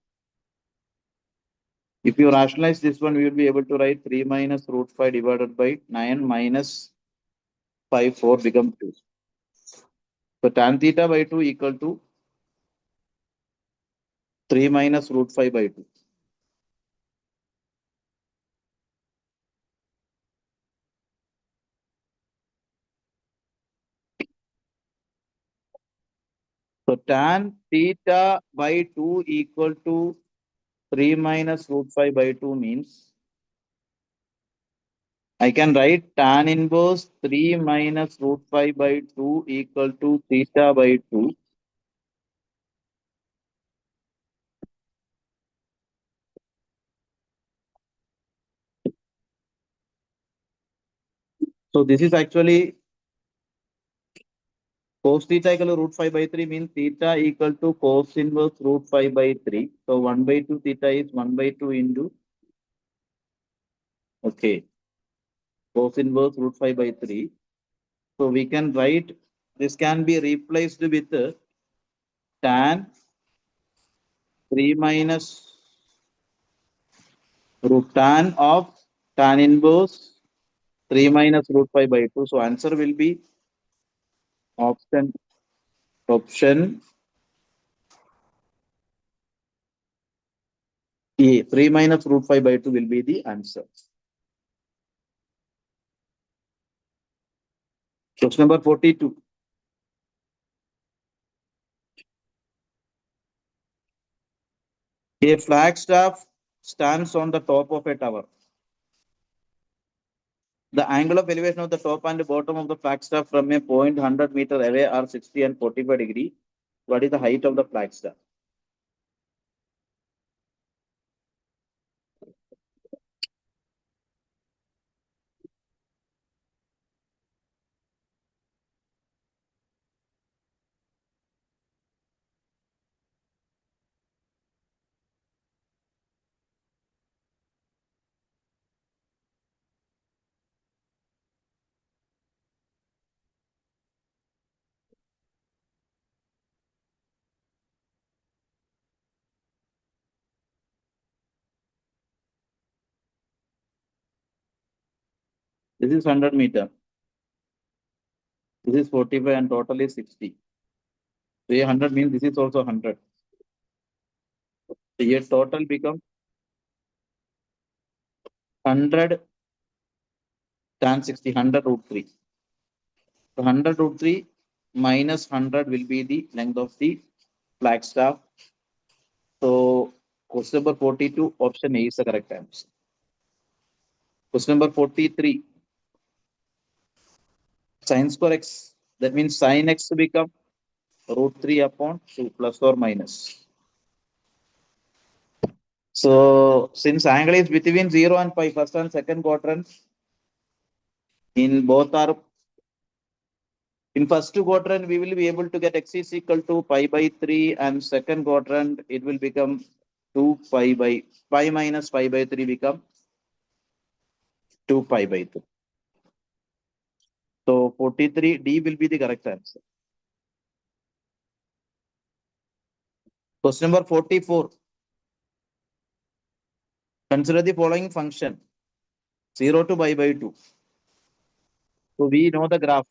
If you rationalize this one, we will be able to write 3 minus root 5 divided by 9 minus 5, 4 become 2. So tan theta by 2 equal to 3 minus root 5 by 2. So tan theta by 2 equal to 3 minus root 5 by 2 means I can write tan inverse 3 minus root 5 by 2 equal to theta by 2. So this is actually cos theta equal to root 5 by 3 means theta equal to cos inverse root 5 by 3. So 1 by 2 theta is 1 by 2 into, okay, cos inverse root 5 by 3. So we can write, this can be replaced with tan 3 minus root tan of tan inverse 3 minus root 5 by 2. So answer will be option A. 3 minus root 5 by 2 will be the answer. Question number 42. A flagstaff stands on the top of a tower. The angle of elevation of the top and the bottom of the flagstaff from a point 100 meter away are 60 and 45 degree. What is the height of the flagstaff? This is 100 meter. This is 45 and total is 60. So a 100 means this is also 100. So here total becomes 100 tan 60, 100 root 3. So 100 root 3 minus 100 will be the length of the flagstaff. So question number 42, option A is the correct answer. Question number 43, sin square x. That means sin x to become root 3 upon 2 plus or minus. So since angle is between 0 and pi, first and second quadrant, in both are, in first quadrant, we will be able to get x is equal to pi by 3 and second quadrant, it will become 2 pi by, pi minus pi by 3 become 2 pi by 3. So 43 D will be the correct answer. Question number 44. Consider the following function 0 to pi by 2. So we know the graph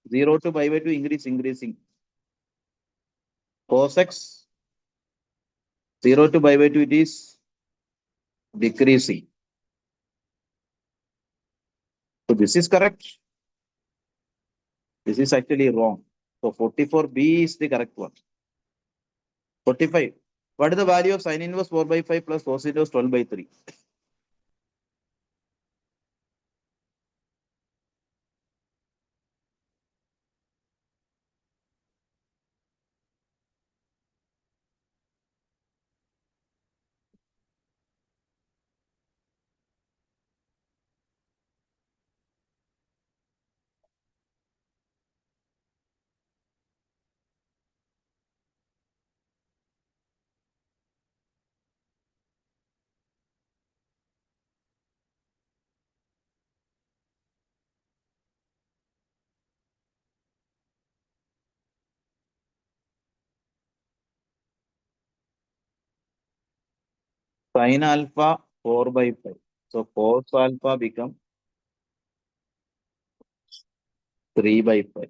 0 to pi by 2 increasing. Cos x 0 to pi by 2 it is decreasing. So this is correct. This is actually wrong. So 44B is the correct one. 45. What is the value of sin inverse 4 by 5 plus cos inverse 12 by 3? Sin alpha 4 by 5. So cos alpha become 3 by 5.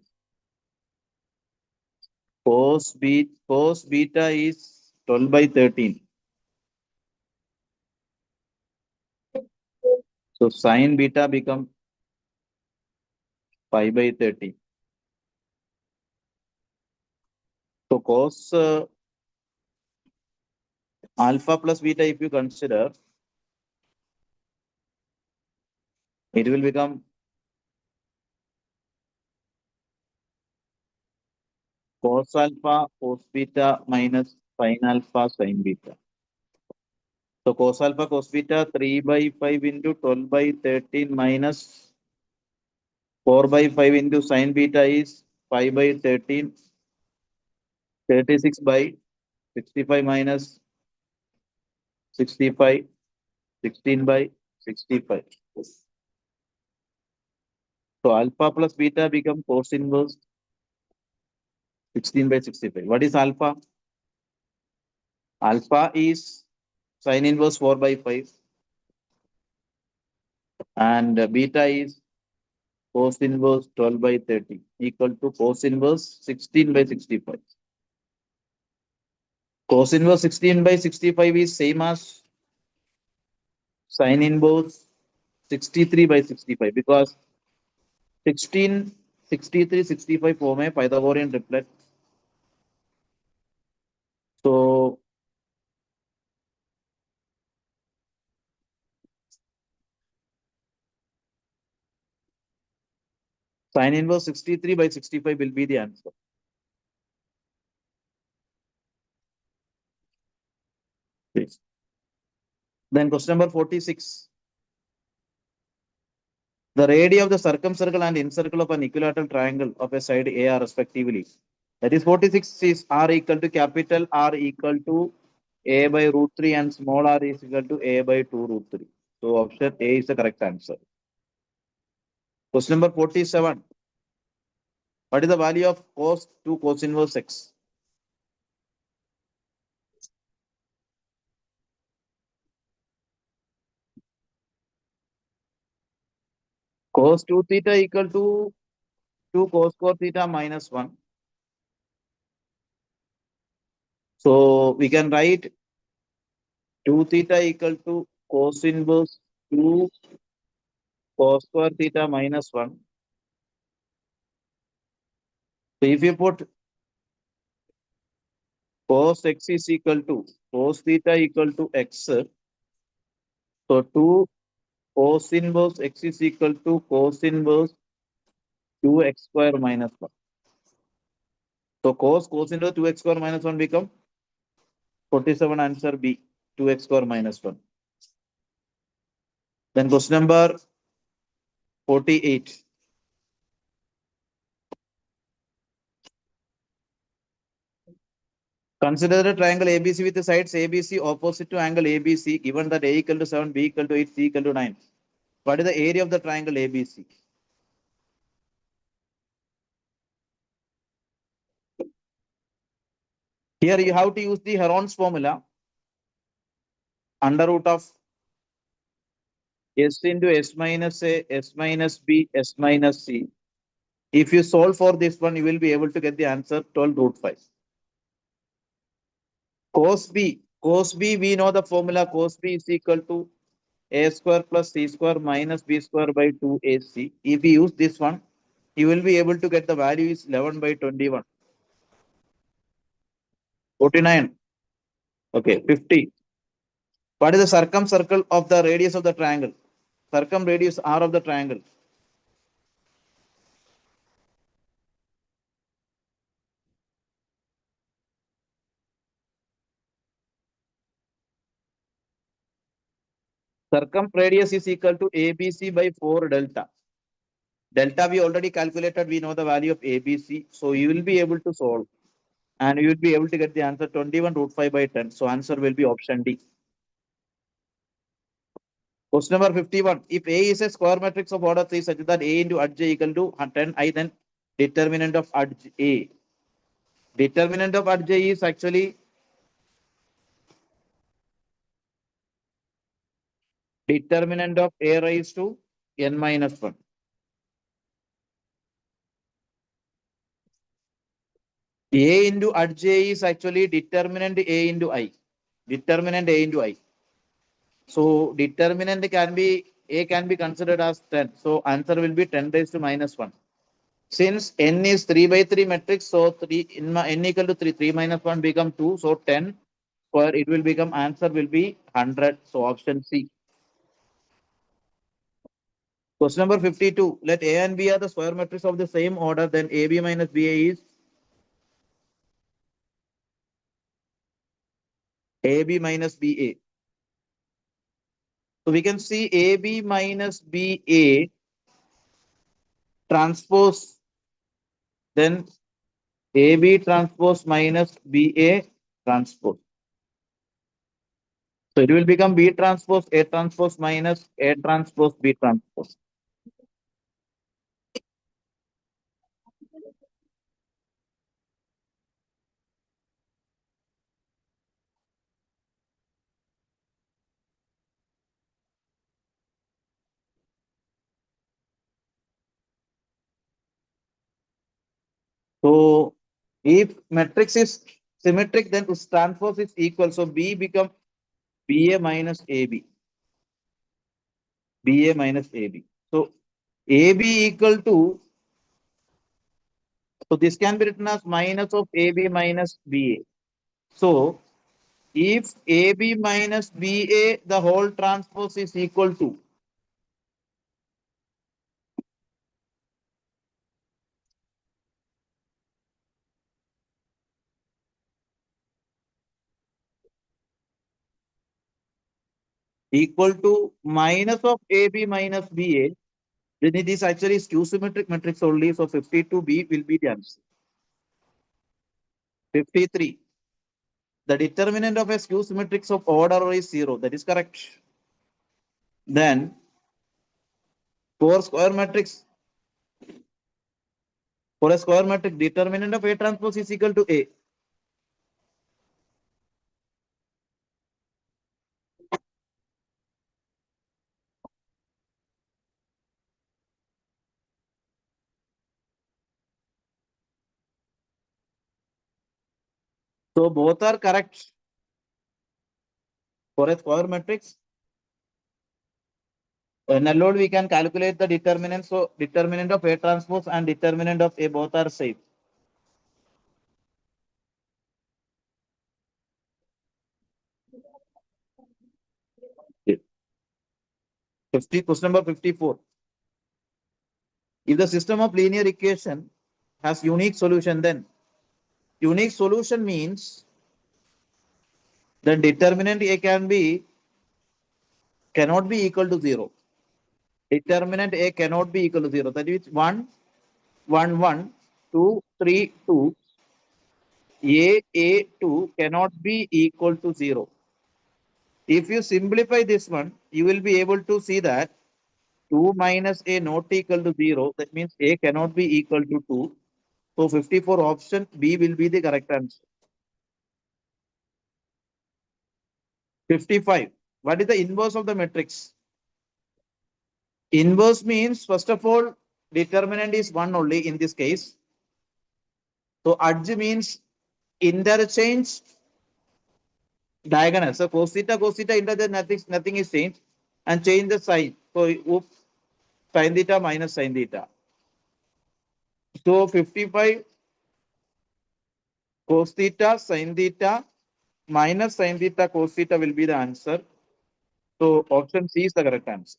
Cos beta is 12 by 13. So sin beta become 5 by 13. So cos alpha plus beta, if you consider, it will become cos alpha cos beta minus sin alpha sin beta. So cos alpha cos beta 3 by 5 into 12 by 13 minus 4 by 5 into sin beta is 5 by 13, 36 by 65 minus 65, 16 by 65. So alpha plus beta become cos inverse 16 by 65. What is alpha? Alpha is sin inverse 4 by 5 and beta is cos inverse 12 by 30 equal to cos inverse 16 by 65. Cos inverse 16 by 65 is same as sin inverse 63 by 65 because 16, 63, 65 form a Pythagorean triplet. So sin inverse 63 by 65 will be the answer. Yes. Then question number 46. The radii of the circumcircle and incircle of an equilateral triangle of a side A are respectively. That is 46 is R equal to capital R equal to A by root 3 and small r is equal to A by 2 root 3. So option A is the correct answer. Question number 47. What is the value of cos 2 cos inverse x? Cos 2 theta equal to 2 cos square theta minus 1. So we can write 2 theta equal to cos inverse 2 cos square theta minus 1. So if you put cos x is equal to cos theta equal to x, so 2 cos inverse x is equal to cos inverse 2x square minus 1. So cos inverse 2x square minus 1 become 47 answer B, 2x square minus 1. Then question number 48. Consider a triangle ABC with the sides ABC opposite to angle ABC given that A equal to 7, B equal to 8, C equal to 9. What is the area of the triangle ABC? Here you have to use the Heron's formula, under root of S into S minus A, S minus B, S minus C. If you solve for this one, you will be able to get the answer 12 root 5. Cos B, we know the formula cos B is equal to A square plus C square minus B square by 2AC. If you use this one, you will be able to get the value is 11 by 21. 49. Okay, 50. What is the circumcircle of the radius of the triangle? Circumradius R of the triangle. Circumradius is equal to ABC by 4 delta. Delta we already calculated, we know the value of ABC. So you will be able to solve and you will be able to get the answer 21 root 5 by 10. So answer will be option D. Question number 51. If A is a square matrix of order 3 such that A into adj equal to 10, I then determinant of adj A. Determinant of adj is actually determinant of a raised to n minus 1. A into adj is actually determinant a into I. Determinant a into I. So determinant can be a can be considered as 10. So answer will be 10 raised to minus 1. Since n is 3 by 3 matrix, so 3 in n equal to 3, 3 minus 1 become 2. So 10 square, it will become answer will be 100. So option C. Question number 52. Let A and B are the square matrix of the same order, then AB minus BA is AB minus BA. So we can see AB minus BA transpose, then AB transpose minus BA transpose. So it will become B transpose A transpose minus A transpose B transpose. So if matrix is symmetric, then its transpose is equal. So B become BA minus AB. BA minus AB. So AB equal to, so this can be written as minus of AB minus BA. So if AB minus BA, the whole transpose is equal to minus of AB minus BA, then it is actually skew symmetric matrix only. So 52B will be the answer. 53. The determinant of a skew symmetric of order is 0. That is correct. Then for square matrix, for a square matrix, determinant of A transpose is equal to A. So both are correct for a square matrix. Alone we can calculate the determinant. So determinant of A transpose and determinant of A both are same. Question number 54. If the system of linear equation has unique solution, then unique solution means the determinant A cannot be equal to 0. Determinant A cannot be equal to 0. That is 1, 1, 1, 2, 3, 2. A2 cannot be equal to 0. If you simplify this one, you will be able to see that 2 minus A not equal to 0. That means A cannot be equal to 2. So 54 option B will be the correct answer. 55. What is the inverse of the matrix? Inverse means, first of all, determinant is 1 only in this case. So adj means interchange diagonal. So cos theta interchange, nothing is changed, and change the sign. So sin theta minus sin theta. So 55 cos theta sin theta minus sin theta cos theta will be the answer. So option C is the correct answer.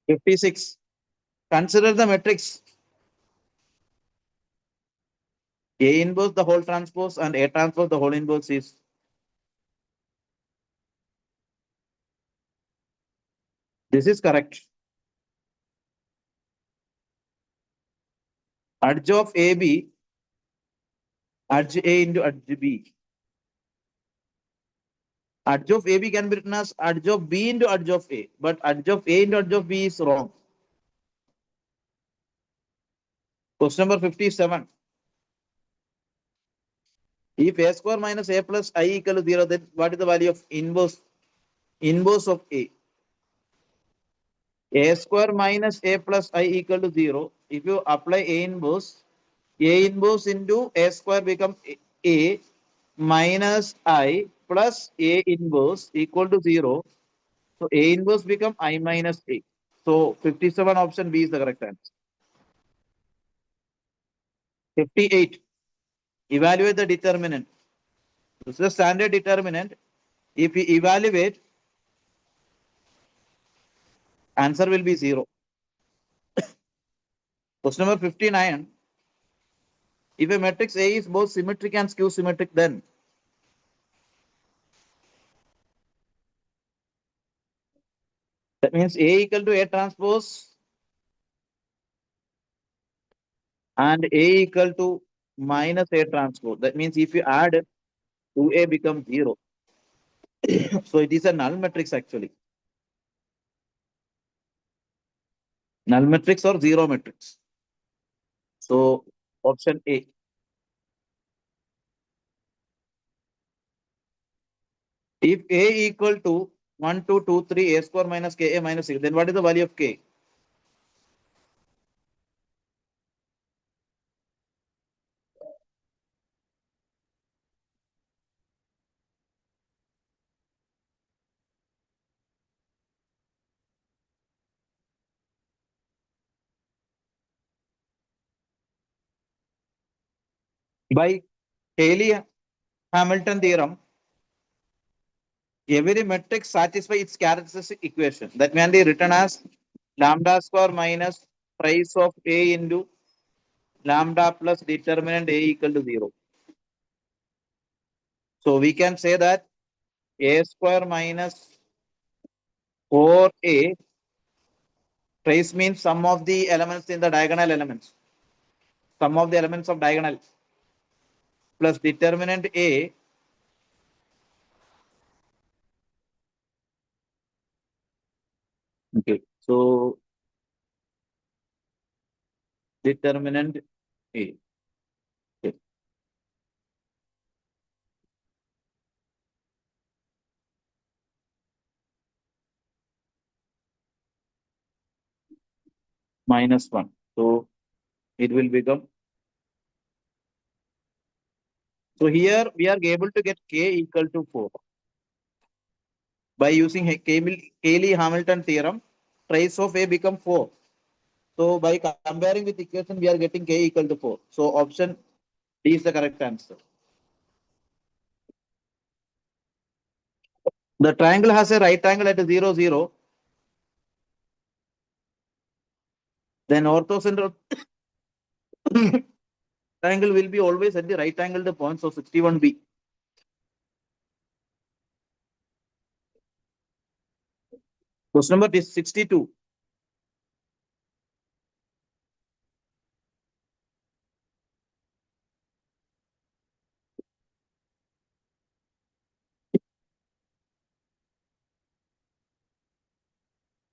56. Consider the matrix A inverse the whole transpose and A transpose the whole inverse is. This is correct. Adj of AB, adj A into adj B. Adj of AB can be written as adj of B into adj of A, but adj of A into adj of B is wrong. Question number 57. If A square minus A plus I equal to 0, then what is the value of inverse inverse of a square minus a plus I equal to 0. If you apply a inverse into a square become a minus I plus a inverse equal to 0. So a inverse become I minus a. So 57 option B is the correct answer. 58. Evaluate the determinant. This is the standard determinant. If we evaluate, answer will be 0. Question number 59. If a matrix A is both symmetric and skew symmetric, then that means A equal to A transpose and A equal to minus A transpose. That means if you add 2A becomes 0. So it is a null matrix actually. Null matrix or zero matrix. So option A. If A equal to 1, 2, 2, 3, A square minus KA minus 6, then what is the value of K? By Cayley-Hamilton theorem, every matrix satisfies its characteristic equation. That can be written as lambda square minus price of A into lambda plus determinant A equal to 0. So we can say that A square minus 4A trace means sum of the elements in the diagonal elements. Sum of the elements of diagonal plus determinant A. Okay. So determinant A. Okay. Minus 1. So it will become. So here we are able to get K equal to 4 by using Cayley-Hamilton theorem. Trace of A become 4. So by comparing with equation, we are getting K equal to 4. So option D is the correct answer. The triangle has a right angle at 0, 0. Then orthocentral triangle will be always at the right angle the point. So 61B. Question number is 62.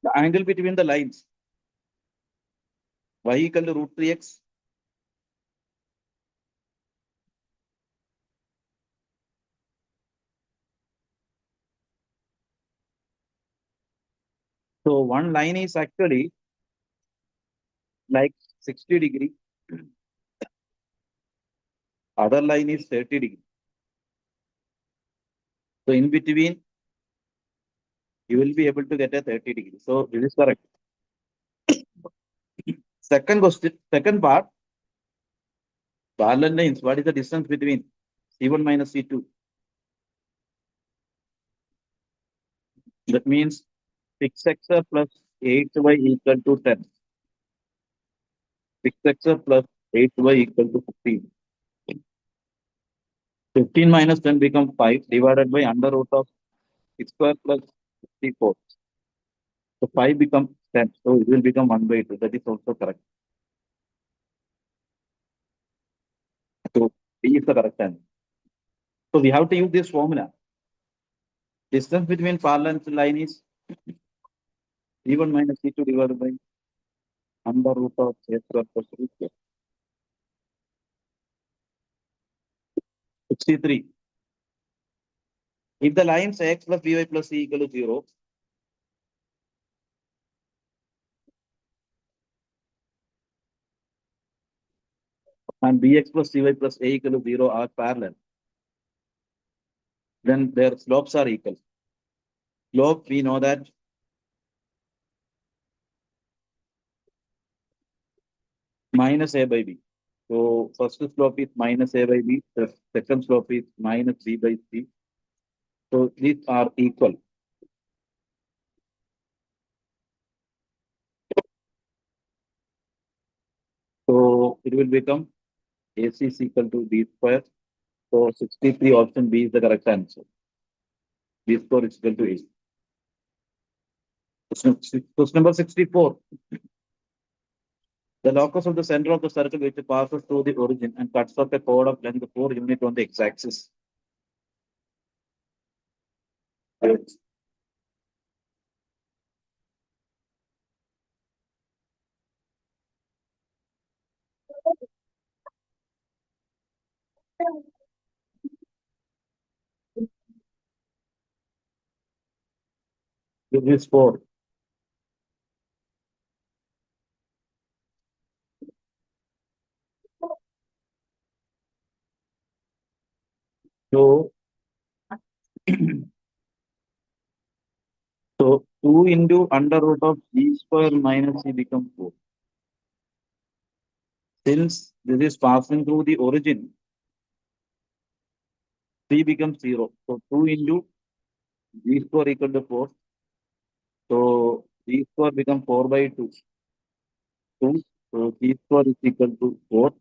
The angle between the lines y equal to root 3x. So one line is actually like 60 degree. Other line is 30 degree. So in between, you will be able to get a 30 degree. So this is correct. Second question, second part, parallel lines. What is the distance between C1 minus C2? That means 6x plus 8y equal to 10. 6x plus 8y equal to 15. 15 minus 10 become 5 divided by under root of 6 square plus 54. So 5 becomes 10. So it will become 1 by 2. That is also correct. So D is the correct answer. So we have to use this formula. Distance between parallel line is C1 minus C2 divided by under root of a square plus 3 square. 63. If the line say x plus by plus c equal to 0, and bx plus cy plus a equal to 0 are parallel, then their slopes are equal. Slope, we know that minus a by b. So first slope is minus a by b, the second slope is minus b by c. So these are equal. So it will become AC is equal to b square. So 63 option B is the correct answer. B square is equal to A. Question number 64. The locus of the center of the circle which passes through the origin and cuts off a chord of length 4 units on the x-axis. This is 4. So, so 2 into under root of b square minus c becomes 4. Since this is passing through the origin, c becomes 0. So 2 into b square equal to 4. So b square becomes 4 by 2. 2. So c square is equal to 4.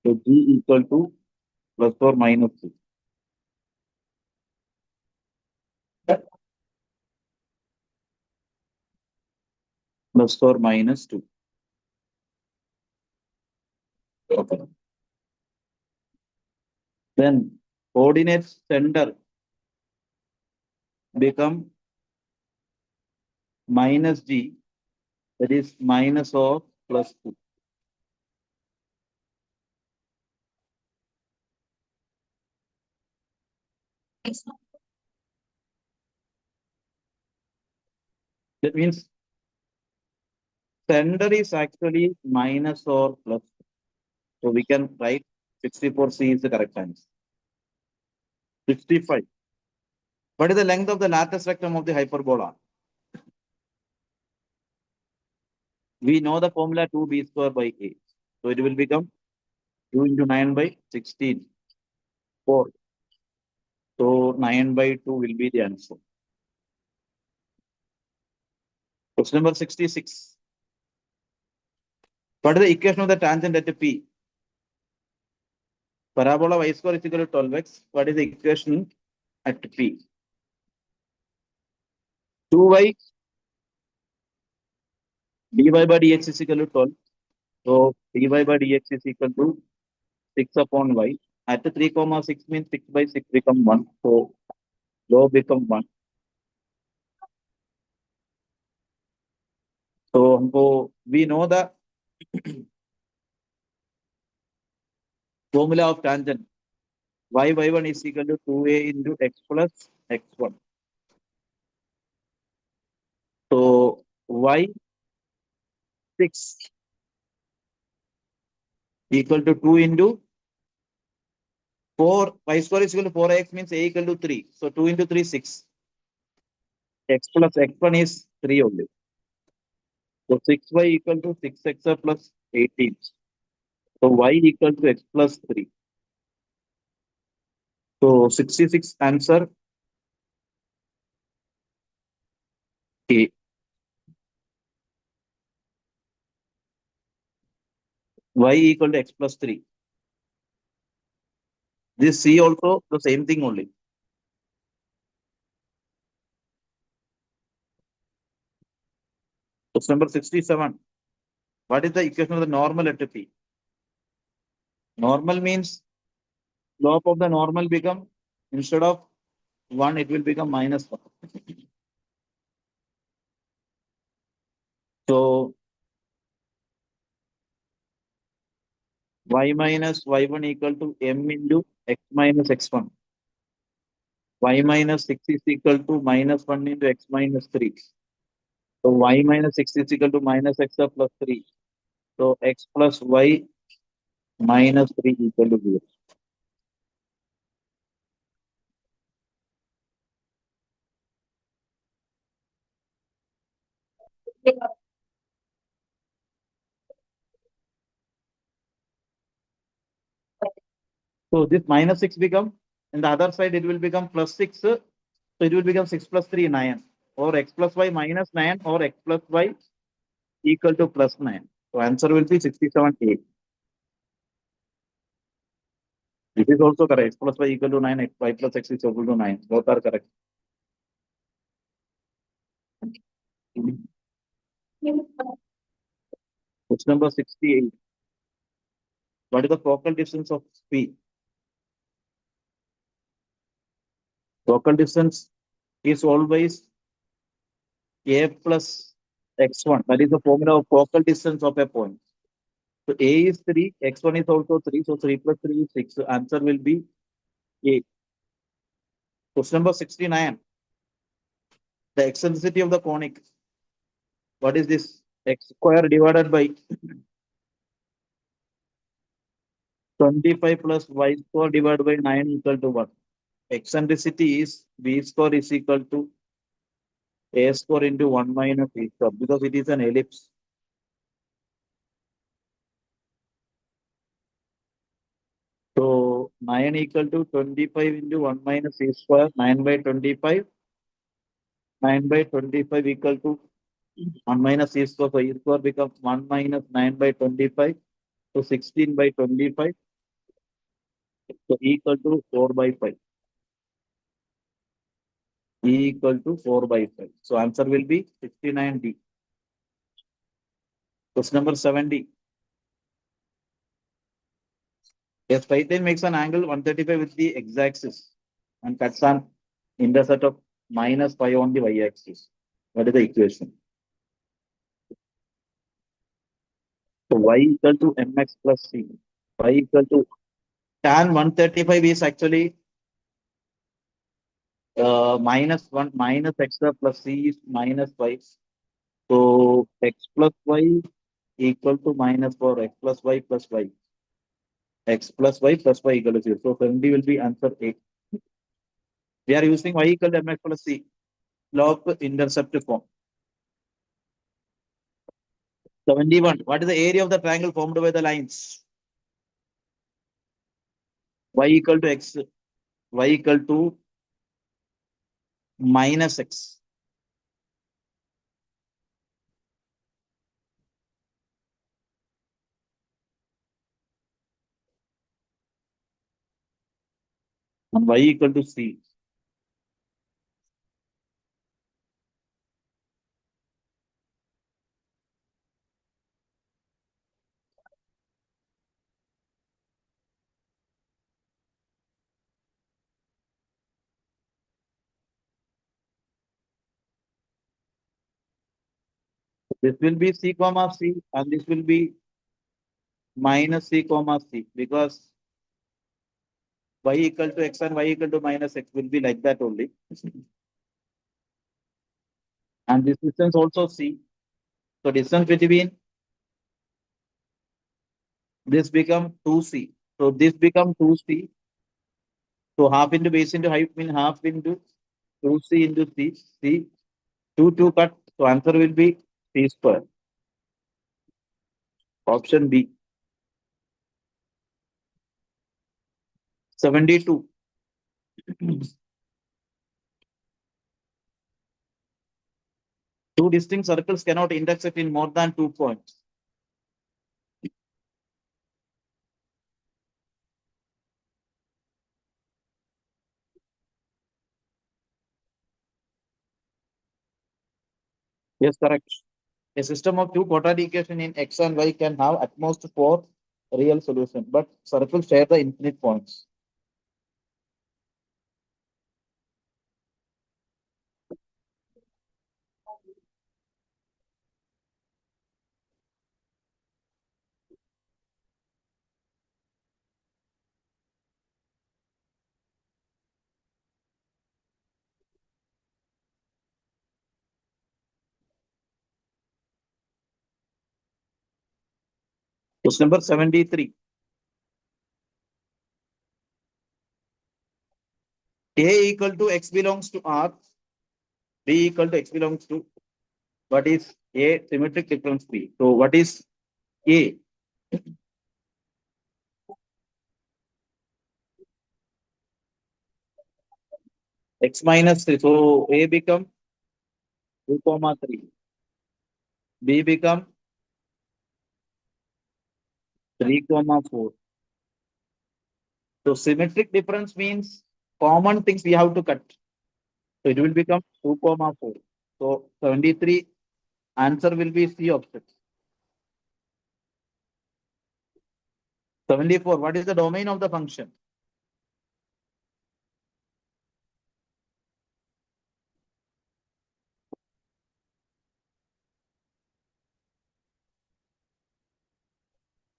So g equal to plus or minus 2. Plus or minus 2. Okay. Then coordinate center become minus g, that is minus or plus 2. That means center is actually minus or plus. So we can write 64C is the correct answer. 65. What is the length of the lattice rectum of the hyperbola? We know the formula 2b square by a. So it will become 2 into 9 by 16. 4. So 9 by 2 will be the answer. Question number 66. What is the equation of the tangent at P? Parabola y square is equal to 12x. What is the equation at P? 2y dy by dx is equal to 12. So dy by dx is equal to 6 upon y. At 3 comma 6 means 6 by 6 become 1. So low become 1. So we know the formula of tangent. Y1 is equal to 2a into x plus x1. So y6 equal to 2 into 4. Y square is equal to 4x means a equal to 3. So 2 into 3, 6. X plus x1 is 3 only. So 6y equal to 6x plus 18. So y equal to x plus 3. So 66 answer A. Y equal to x plus 3. This C also the same thing only. Question number 67. What is the equation of the normal at P? Normal means slope of the normal become, instead of 1, it will become minus 1. So y minus y1 equal to m into x minus x1. y minus 6 is equal to minus 1 into x minus 3. So y minus 6 is equal to minus x plus 3. So x plus y minus 3 equal to 0. So this minus 6 become, and the other side it will become plus 6. So it will become 6 plus 3, 9. Or x plus y minus 9 or x plus y equal to plus 9. So answer will be 67A. This is also correct. X plus y equal to 9, y plus x is equal to 9. Both are correct. Question number 68. What is the focal distance of P? Focal distance is always A plus x1. That is the formula of focal distance of a point. So A is 3, x1 is also 3. So 3 plus 3 is 6. So answer will be A. Question number 69. The eccentricity of the conic. What is this? X square divided by 25 plus y square divided by 9 equal to 1. Eccentricity is b square is equal to a square into 1 minus b square because it is an ellipse. So 9 equal to 25 into 1 minus a square, 9 by 25. 9 by 25 equal to 1 minus a square. So a square becomes 1 minus 9 by 25. So 16 by 25. So equal to 4 by 5. E equal to 4 by 5. So answer will be 69D. Question number 70. A straight line makes an angle 135 with the x-axis and cuts an intercept of minus 5 on the y-axis. What is the equation? So y equal to mx plus c. Y equal to tan 135 is actually minus 1 minus x plus c is minus 5. So x plus y equal to minus 4 x plus y plus y. X plus y equal to 0. So 70 will be answer A. We are using y equal to mx plus c. Log intercept form. 71. What is the area of the triangle formed by the lines? Y equal to x. Y equal to minus x. And y equal to c. This will be c comma c and this will be minus c comma c because y equal to x and y equal to minus x will be like that only. And this distance also c. So distance between this become 2c. So this become 2c. So half into base into height mean half into 2c into c. C 2 cut. So answer will be c square. Option B. 72. Two distinct circles cannot intersect in more than 2 points. Yes, correct. A system of two quadratic equations in x and y can have at most 4 real solutions, but circles share the infinite points. Question number 73. A equal to x belongs to R. B equal to x belongs to what is A symmetric difference B. So what is A? X minus 3. So A become 2 comma 3. B become 3 comma 4. So symmetric difference means common things we have to cut. So it will become 2 comma 4. So 73 answer will be C option. 74. What is the domain of the function?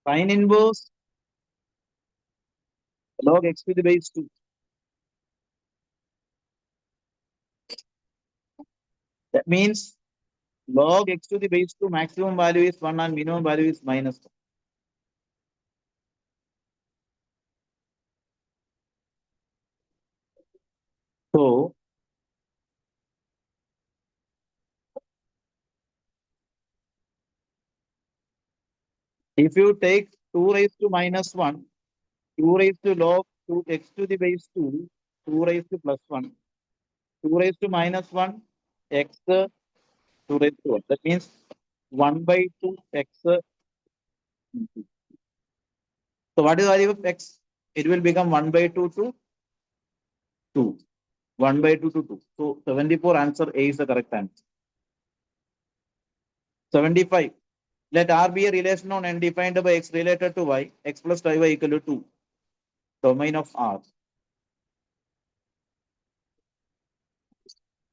Sine inverse log x to the base 2. That means log x to the base 2 maximum value is 1 and minimum value is minus 1. So if you take 2 raised to minus 1, 2 raised to log 2 x to the base 2, 2 raised to plus 1, 2 raised to minus 1, x 2 raised to 1. That means 1 by 2 x. So what is the value of x? It will become 1 by 2 to 2. 1 by 2 to 2. So 74 answer A is the correct answer. 75. Let R be a relation on N defined by x related to y, x plus y equal to 2. Domain of R.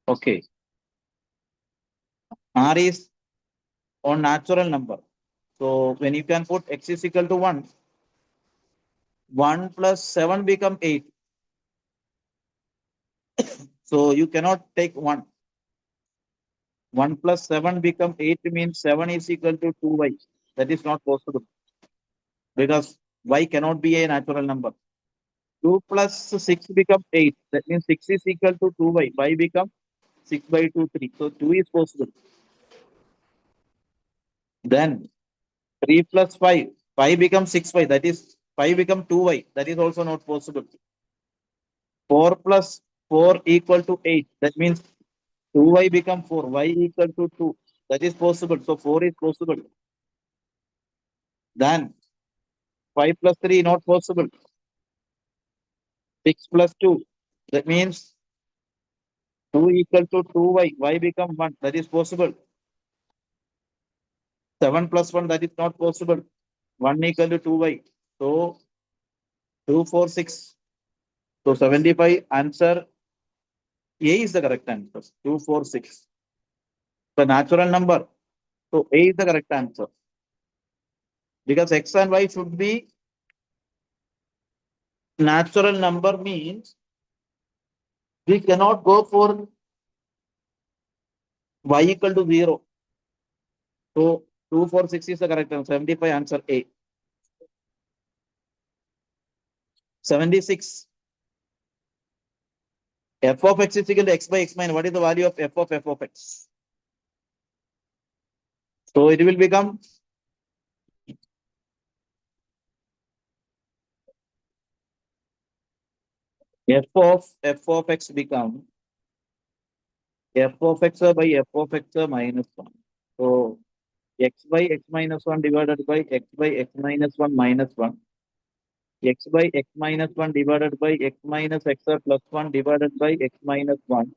Okay. R is on natural number. So when you can put x is equal to 1, 1 plus 7 become 8. So you cannot take 1. 1 plus 7 become 8 means 7 is equal to 2y. That is not possible because y cannot be a natural number. 2 plus 6 become 8. That means 6 is equal to 2y. Y become 6 by 2, 3. So 2 is possible. Then 3 plus 5. 5 becomes 6y. That is 5 become 2y. That is also not possible. 4 plus 4 equal to 8. That means 2y become 4. Y equal to 2. That is possible. So 4 is possible. Then 5 plus 3 not possible. 6 plus 2. That means 2 equal to 2y. Y become 1. That is possible. 7 plus 1. That is not possible. 1 equal to 2y. So 2, 4, 6. So 75 answer A is the correct answer. 2, 4, 6. The natural number. So A is the correct answer. Because x and y should be natural number means we cannot go for y equal to 0. So 2, 4, 6 is the correct answer. 75 answer A. 76. F of x is equal to x by x minus. What is the value of f of x? So it will become f of x become f of x by f of x minus 1. So x by x minus 1 divided by x by x minus 1 minus 1. X by x minus 1 divided by x minus x plus 1 divided by x minus 1.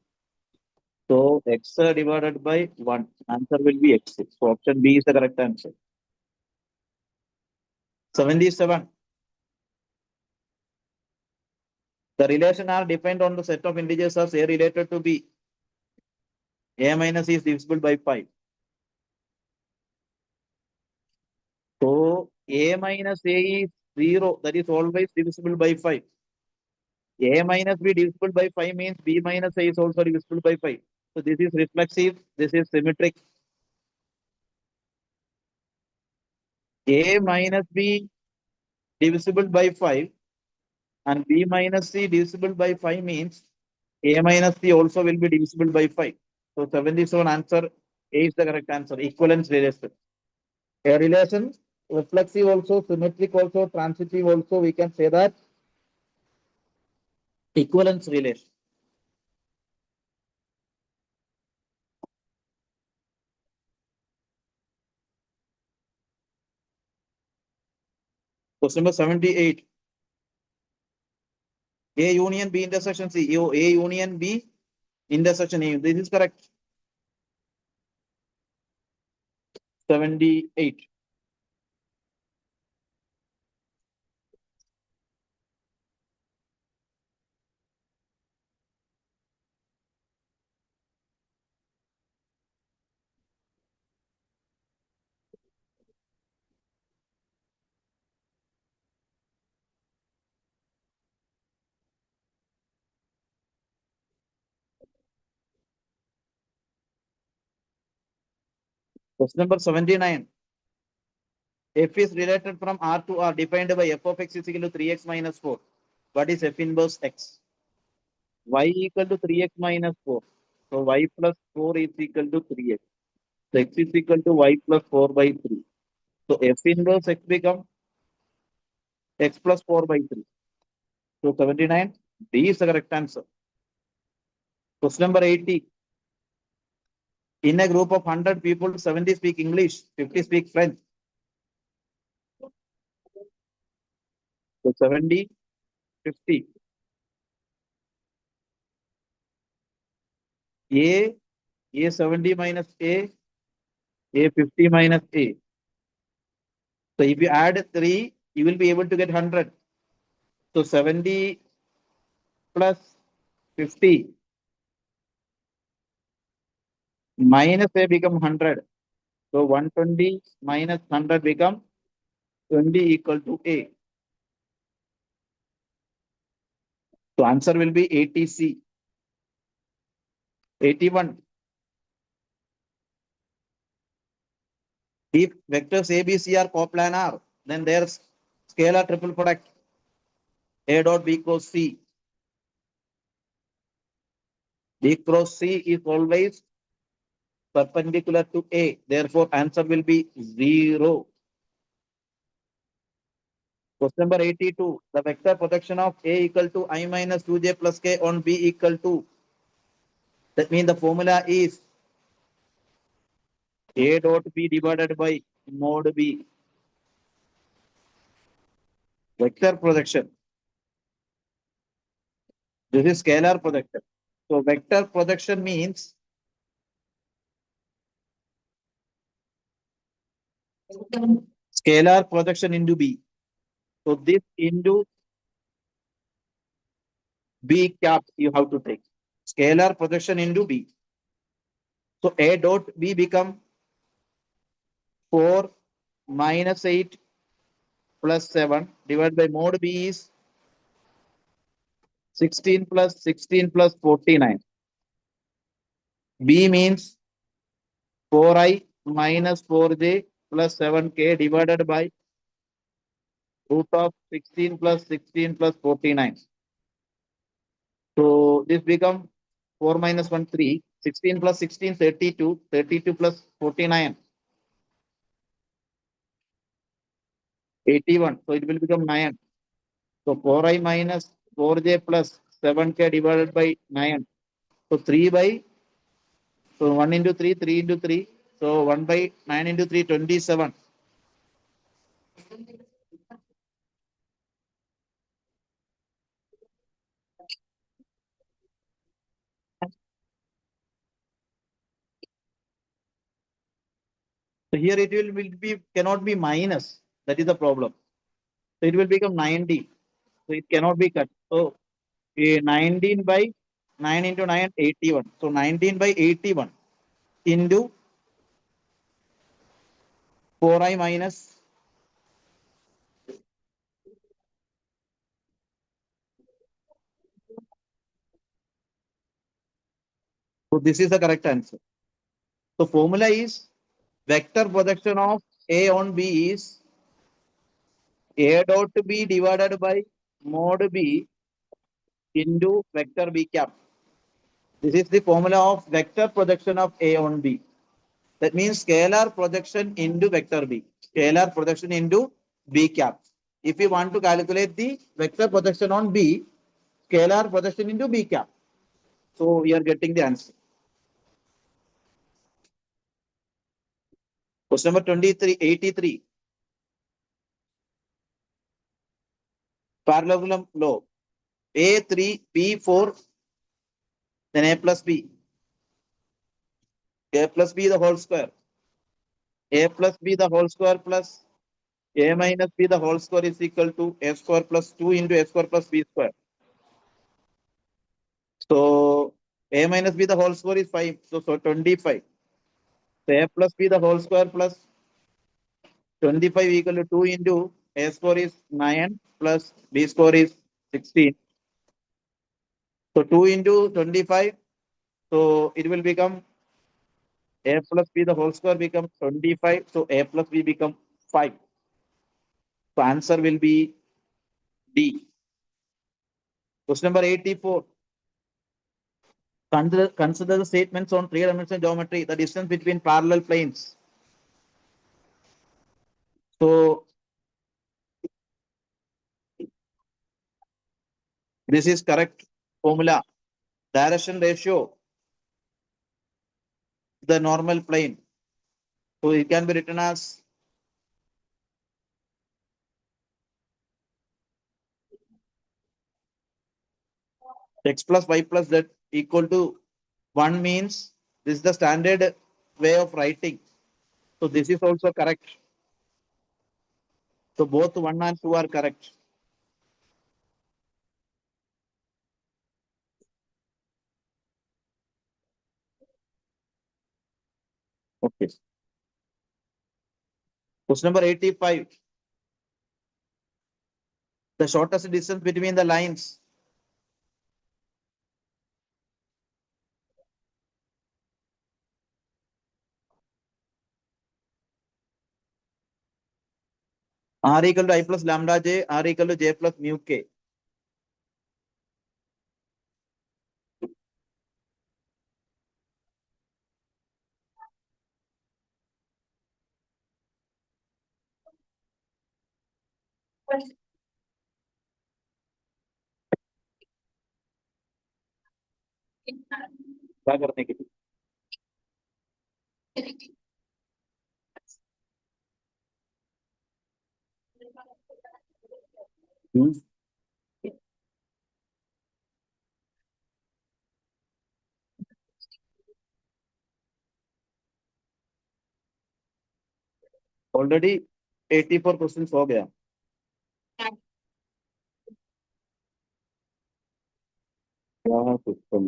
So x divided by 1. Answer will be x. So option B is the correct answer. 77. The relation R depend on the set of integers as A related to B. A minus is divisible by 5. So A minus A is 0. That is always divisible by 5. A minus B divisible by 5 means B minus A is also divisible by 5. So this is reflexive. This is symmetric. A minus B divisible by 5 and B minus C divisible by 5 means A minus C also will be divisible by 5. So 77 answer A is the correct answer. Equivalence relation. A relation, reflexive also, symmetric also, transitive also, we can say that equivalence relation. Question number 78. A union B intersection C. A union B intersection A. This is correct. 78. Question number 79. F is related from R to R defined by f of x is equal to 3x minus 4. What is f inverse x? Y equal to 3x minus 4. So y plus 4 is equal to 3x. So x is equal to y plus 4 by 3. So f inverse x become x plus 4 by 3. So 79. D is the correct answer. Question number 80. In a group of 100 people, 70 speak English, 50 speak French. So 70, 50. A 70 minus A 50 minus A. So if you add 3, you will be able to get 100. So 70 plus 50 minus A become 100. So 120 minus 100 become 20 equal to A. So answer will be 80C. 81. If vectors A, B, C are coplanar, then their scalar triple product A dot B cross C. B cross C is always perpendicular to A. Therefore, answer will be 0. Question number 82. The vector projection of A equal to I minus 2J plus K on B equal to. That means the formula is A dot B divided by mod B. Vector projection. This is scalar projection. So vector projection means scalar projection into B. So this into B cap you have to take. Scalar projection into B. So A dot B become 4 minus 8 plus 7 divided by mod B is 16 plus 49. B means 4i minus 4j plus 7k divided by root of 16 plus 16 plus 49. So this become 4 minus 1, 3. 16 plus 16, 32. 32 plus 49, 81. So it will become 9. So 4i minus 4j plus 7k divided by 9. So 3 by, so 1 into 3, 3 into 3. So 1 by 9 into 3, 27. So here it will be cannot be minus. That is the problem. So it will become 90. So it cannot be cut. So 19 by 9 into 9, 81. So 19 by 81 into 4i minus. So this is the correct answer. So formula is vector projection of A on B is A dot B divided by mod B into vector B cap. This is the formula of vector projection of A on B. That means scalar projection into vector B. Scalar projection into B cap. If you want to calculate the vector projection on B, scalar projection into B cap. So we are getting the answer. Question number 83. Parallelogram law. A3, B4, then A plus B. A plus B the whole square. A plus B the whole square plus A minus B the whole square is equal to A square plus 2 into A square plus B square. So A minus B the whole square is 5. So 25. So A plus B the whole square plus 25 equal to 2 into A square is 9 plus B square is 16. So 2 into 25. So it will become A plus B the whole square becomes 25. So A plus B become 5. So answer will be D. Question number 84. Consider the statements on three-dimensional geometry, the distance between parallel planes. So this is correct formula. Direction ratio, the normal plane. So it can be written as x plus y plus z equal to 1 means this is the standard way of writing. So this is also correct. So both 1 and 2 are correct. Okay. Question number 85. The shortest distance between the lines. R equal to I plus lambda j, R equal to j plus mu k. क्या करने के लिए already 84 question हो गया क्या question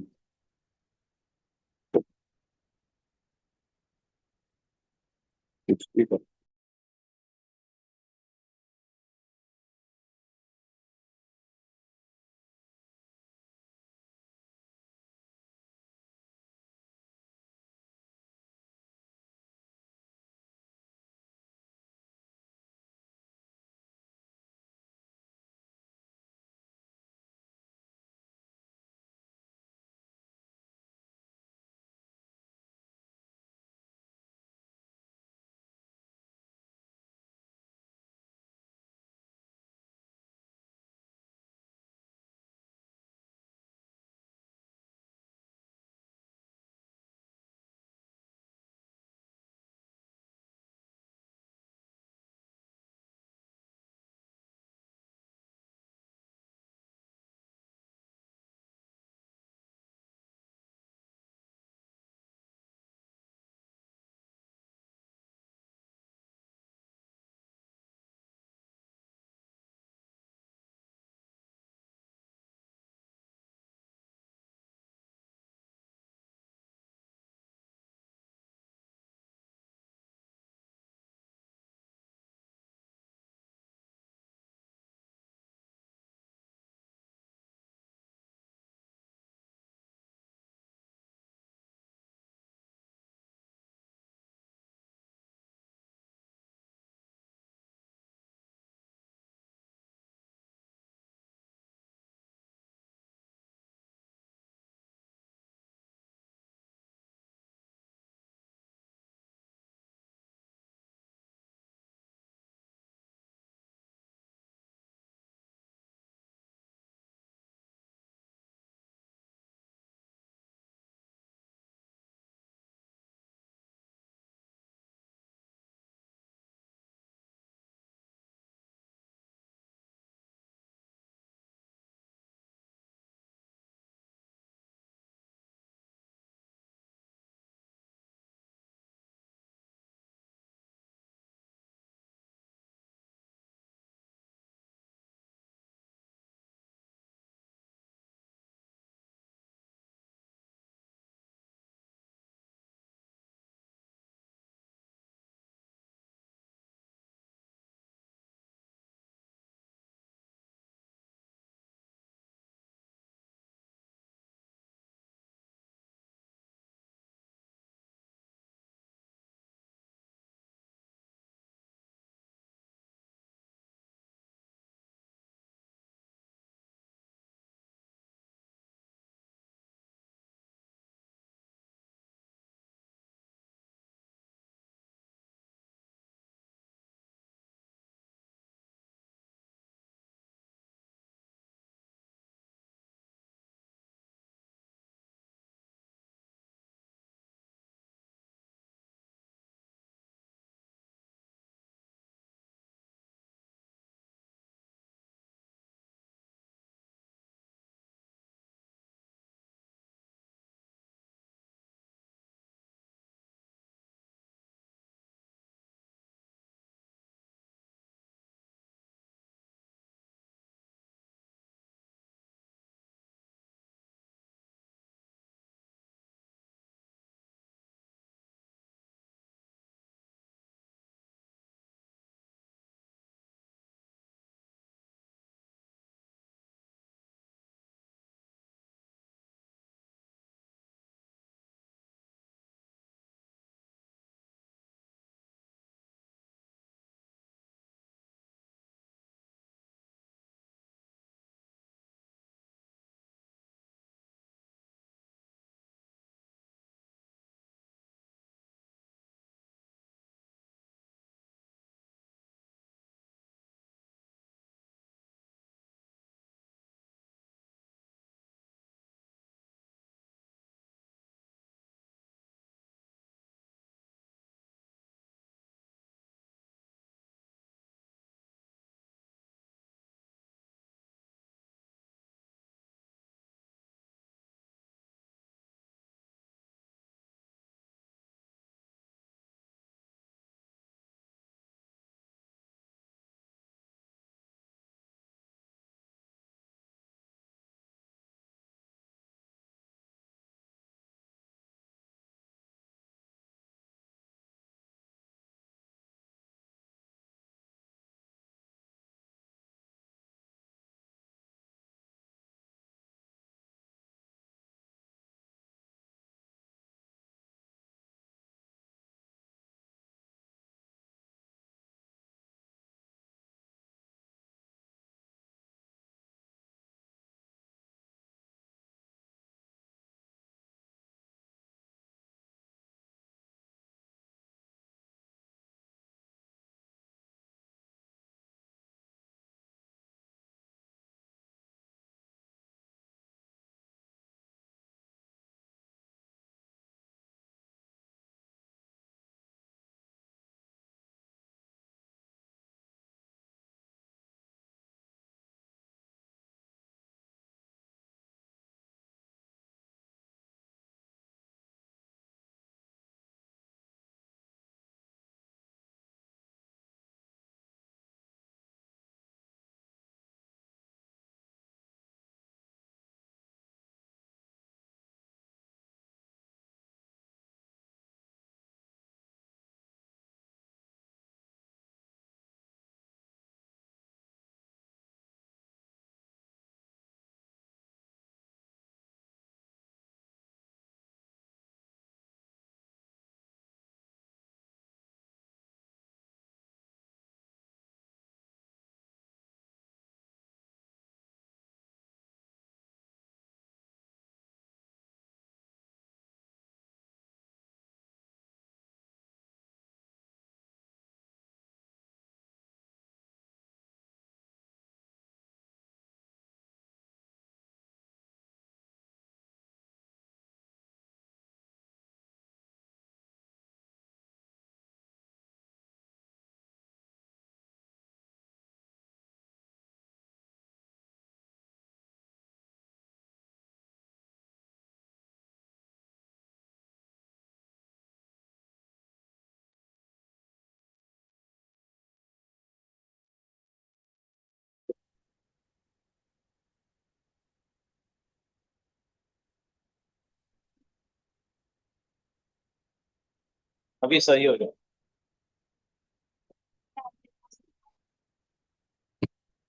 अभी सही हो गया।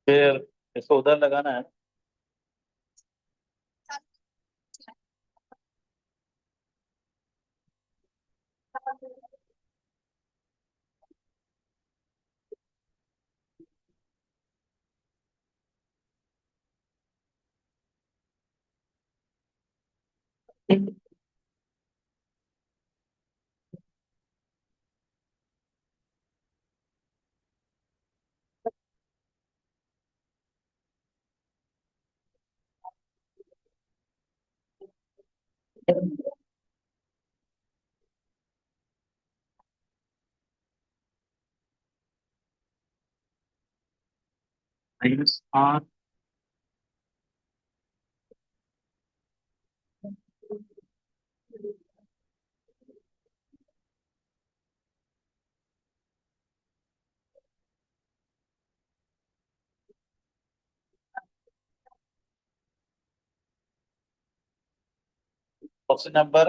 फिर इसको उधर लगाना है। Minus are. क्वेश्चन नंबर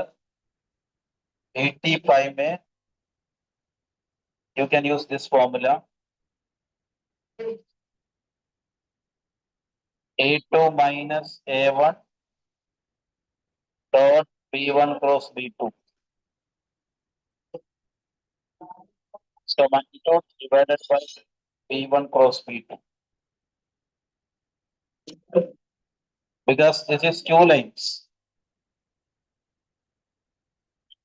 85 में you can use this formula. A2 minus A1 dot B1 cross B2. So magnitude divided by B1 cross B2. Because this is two lines.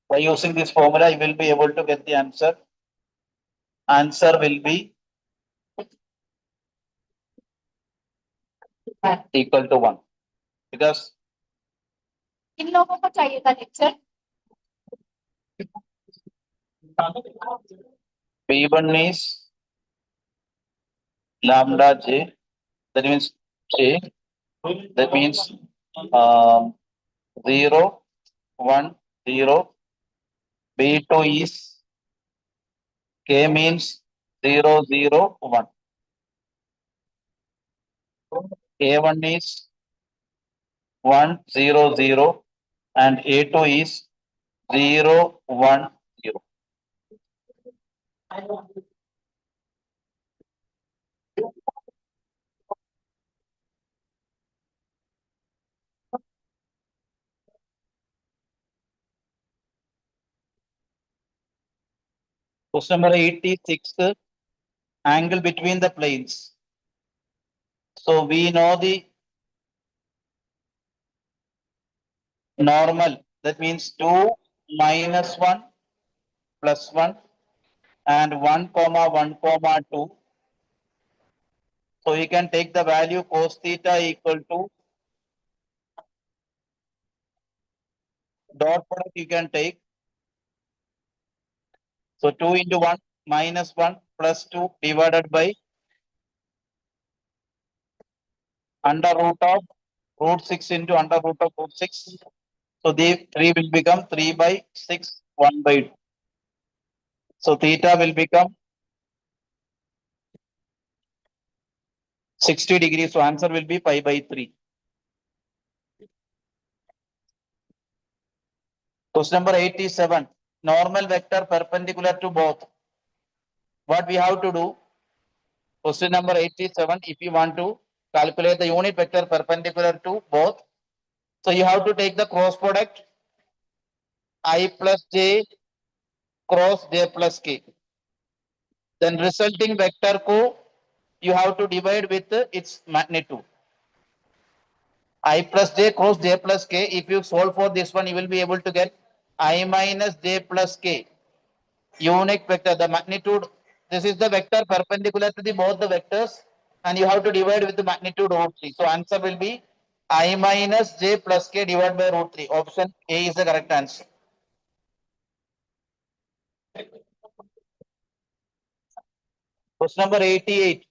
By using this formula, you will be able to get the answer. Answer will be equal to 1. Because इन लोगों को चाहिए था lecture B1 is lambda J. That means J. That means 0, 1, 0. B2 is K means 0, 0, 1. A1 is 1, 0, 0. And A2 is 0, 1, 0. Question number 86, angle between the planes. So we know the normal. That means 2 minus 1 plus 1 and 1 comma 1 comma 2. So you can take the value cos theta equal to dot product you can take. So 2 into 1 minus 1 plus 2 divided by under root of root 6 into under root of root 6. So the 3 will become 3 by 6, 1 by 2. So theta will become 60 degrees. So answer will be pi by 3. Question number 87. Normal vector perpendicular to both. What we have to do? Question number 87. If you want to calculate the unit vector perpendicular to both, so you have to take the cross product I plus j cross j plus k. Then resulting vector ko you have to divide with its magnitude. I plus j cross j plus k. If you solve for this one, you will be able to get I minus j plus k. Unit vector, the magnitude. This is the vector perpendicular to the both the vectors, and you have to divide with the magnitude root 3. So answer will be I minus j plus k divided by root 3. Option A is the correct answer. Question number 88.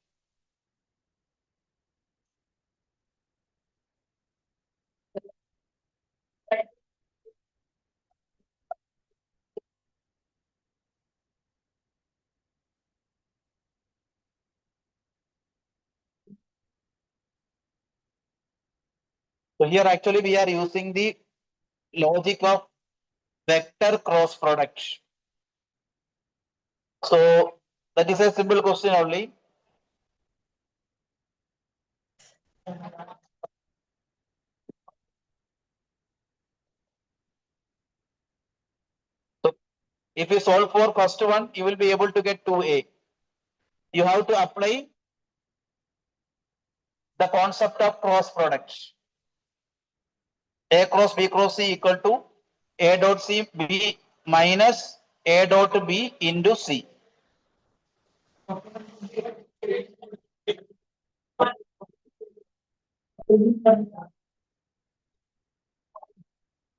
So here actually we are using the logic of vector cross product. So that is a simple question only. So if you solve for first one, you will be able to get 2a. You have to apply the concept of cross product. A cross B cross C equal to A dot C B minus A dot B into C. So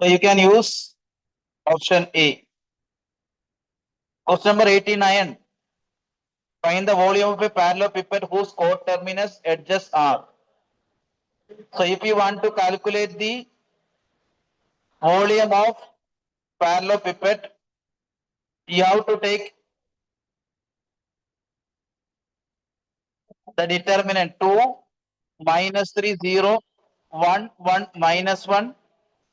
you can use option A. Question number 89. Find the volume of a parallelepiped whose coterminous edges are. So if you want to calculate the volume of parallelepiped, you have to take the determinant 2, minus 3, 0, 1, 1, minus 1,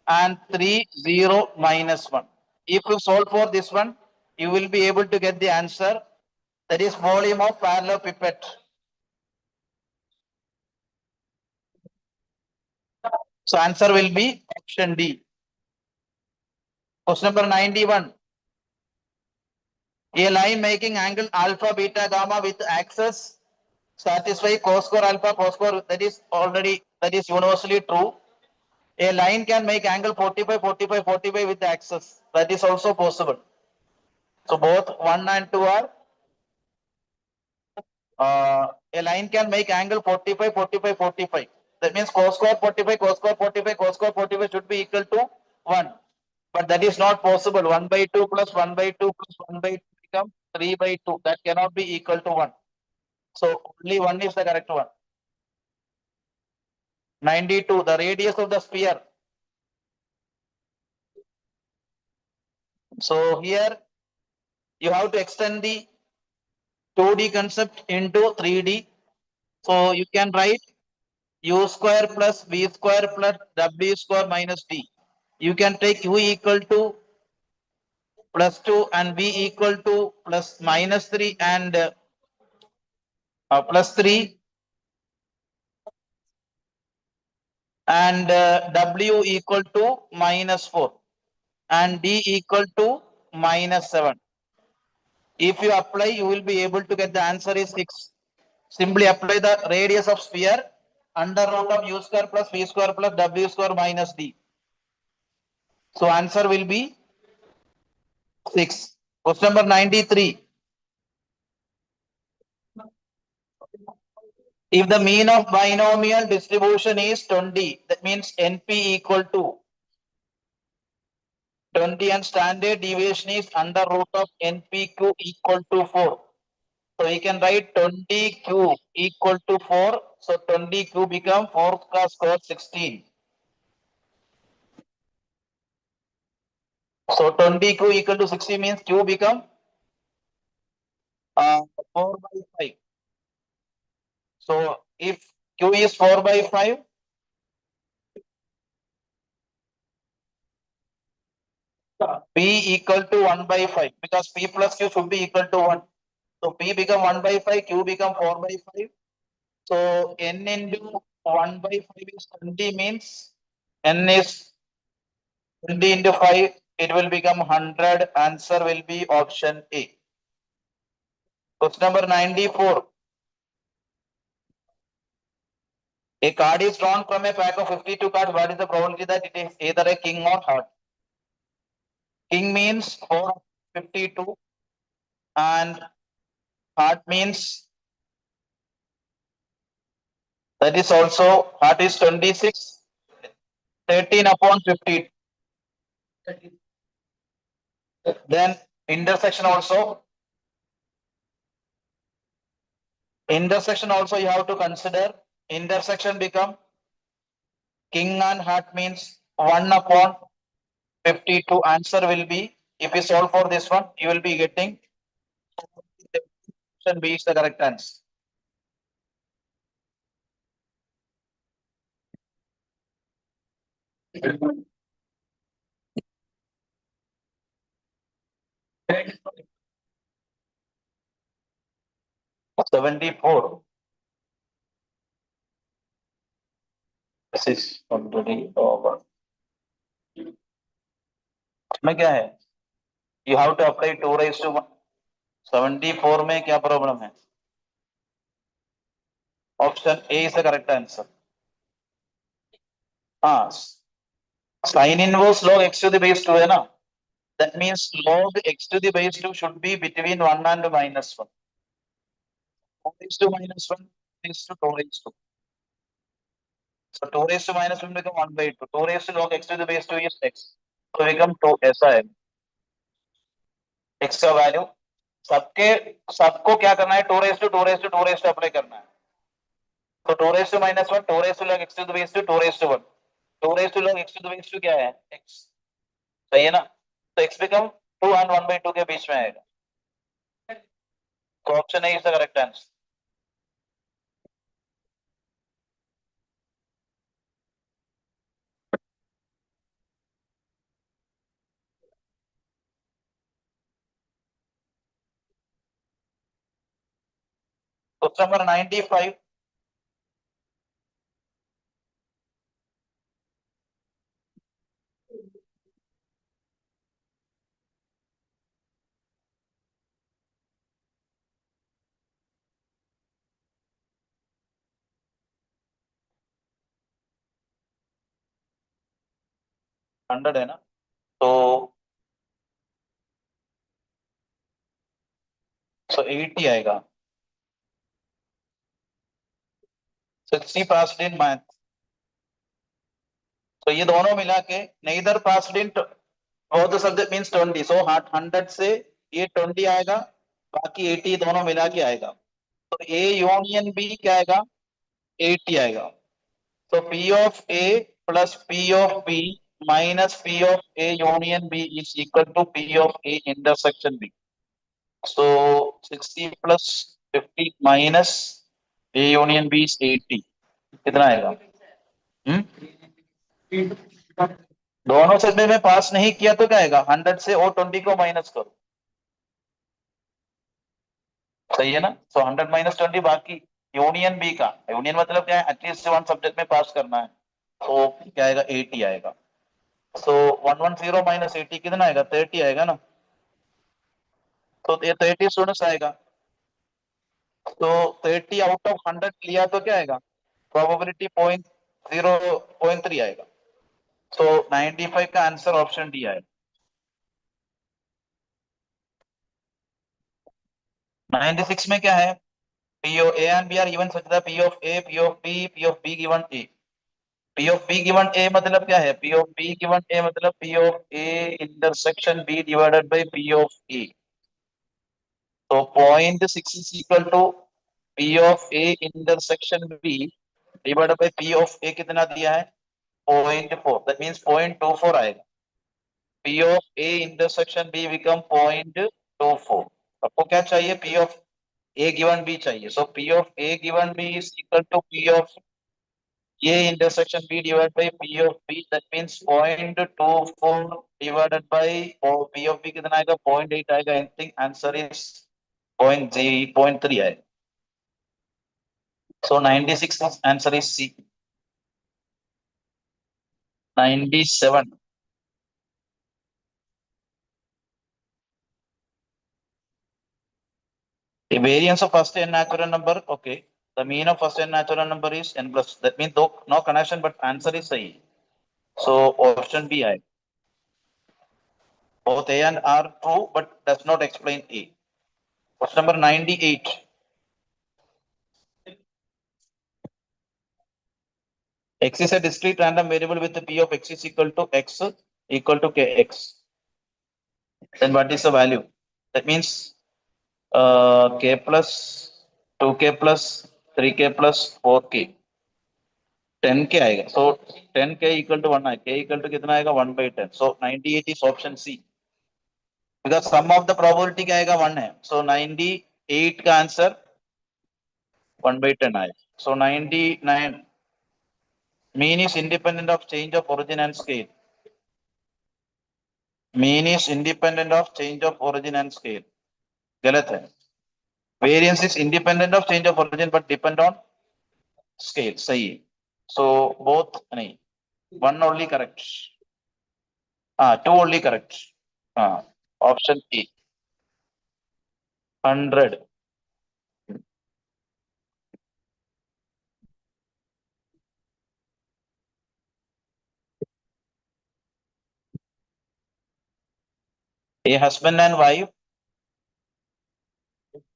and 3, 0, minus 1. If you solve for this one, you will be able to get the answer. That is volume of parallelepiped. So answer will be option D. Question number 91. A line making angle alpha, beta, gamma with axis satisfy cos square alpha, cos square, that is universally true. A line can make angle 45, 45, 45 with the axis. That is also possible. So both 1 and 2 are a line can make angle 45, 45, 45. That means cos square 45, cos square 45, cos square 45 should be equal to 1. But that is not possible. 1 by 2 plus 1 by 2 plus 1 by 2 become 3 by 2. That cannot be equal to 1. So only 1 is the correct one. 92. The radius of the sphere. So here you have to extend the 2D concept into 3D. So you can write u square plus v square plus w square minus d. You can take u equal to plus 2 and v equal to plus minus 3 and plus 3 and w equal to minus 4 and d equal to minus 7. If you apply, you will be able to get the answer is 6. Simply apply the radius of sphere under root of u square plus v square plus w square minus d. So answer will be 6. Question number 93. If the mean of binomial distribution is 20, that means NP equal to 20 and standard deviation is under root of NPQ equal to 4. So you can write 20Q equal to 4. So 20Q become 4 cos square 16. So 20Q equal to 60 means Q become 4 by 5. So if Q is 4 by 5, P equal to 1 by 5 because P plus Q should be equal to 1. So P become 1 by 5, Q become 4 by 5. So N into 1 by 5 is 20 means N is 20 into 5, it will become 100. Answer will be option A. Question number 94. A card is drawn from a pack of 52 cards. What is the probability that it is either a king or heart? King means 452 and heart means that is also heart is 26. 13 upon 50. Then intersection also. Intersection also you have to consider. Intersection become king and heart means 1 upon 52. Answer will be, if you solve for this one, you will be getting option B is the correct answer. 74 this is already over. इसमें क्या है? You have to apply 2 raised to 1. 74 में क्या problem है? Option A is the correct answer. हाँ, sine inverse log x to the base 2 है ना. That means log x to the base 2 should be between 1 and minus 1. 2 raised to minus 1 is to 2 raised to. So 2 raised to minus 1 become 1 by 2. 2 raised to log x to the base 2 is x. So become 2 ऐसा है. x का value सबको क्या करना है? 2 raised to 2 raised to 2 raised to apply करना है. तो 2 raised to minus 1, 2 raised to log x to the base 2, 2 raised to 1. 2 raised to log x to the base 2 क्या है? x. सही है ना? तो x become 2 and 1 by 2 के बीच में आएगा. तो option A is the correct answer. Question number 95. Hundred है ना. तो 80 आएगा. 60 पास्ड इन मैथ. तो ये दोनों मिला के neither passed in both the subject means 20. So 100 से ये 20 आएगा, बाकी 80 दोनों मिला के आएगा. तो ए यूनियन बी क्या आएगा? 80 आएगा. So P of A plus P of B minus P of A union B is equal to P of A intersection B. So 60 plus 50 minus A union B is 80. कितना आएगा? दोनों से में पास नहीं किया तो क्या आएगा? 100 से और 20 को माइनस करो. सही है ना? सो 100 माइनस 20 बाकी यूनियन बी का. यूनियन मतलब क्या है? एटलीस्ट वन सब्जेक्ट में पास करना है. तो क्या आएगा? 80 आएगा. सो 110 माइनस 80 कितना आएगा? 30 आएगा ना. तो ये 30 स्टूडेंट्स आएगा. तो 30 आउट ऑफ 100 लिया तो क्या आएगा? प्रोबेबिलिटी 0.3 आएगा. तो 95 का आंसर ऑप्शन डी आएगा. 96 में क्या है? P of A and B are given such that P of A, P of B, P of B given A. P of B given A मतलब क्या है? P of B given A मतलब P of A intersection B divided by P of A. तो 0.6 is equal to P of A intersection B divided by P of A कितना दिया है? 0.4. That means 0.24 आएगा. P of A intersection B become 0.24. आपको क्या चाहिए? P of A given B चाहिए. So P of A given B is equal to P of A intersection B divided by P of B. That means 0.24 divided by P of B कितना आएगा? 0.8 आएगा. Anything answer is 0.3 आएगा. So 96 answer is C. 97. The variance of first n natural number. Okay. The mean of first n natural number is n plus. That means no connection, but answer is sahi. So option B I. Both A and R true, but does not explain A. Question number 98. X is a discrete random variable with the P of X is equal to X equal to Kx. Then what is the value? That means K plus 2K plus 3K plus 4K. 10K आएगा. So 10K equal to 1 K equal to कितना आएगा? 1 by 10. So 98 is option C. Because sum of the probability क्या आएगा? 1 है. So 98 का answer 1 by 10 आएगा. So 99 mean is independent of change of origin and scale. Mean is independent of change of origin and scale. गलत है. Variance is independent of change of origin but depend on scale. सही है. So both नहीं. One only correct. Two only correct. Option E. 100. A husband and wife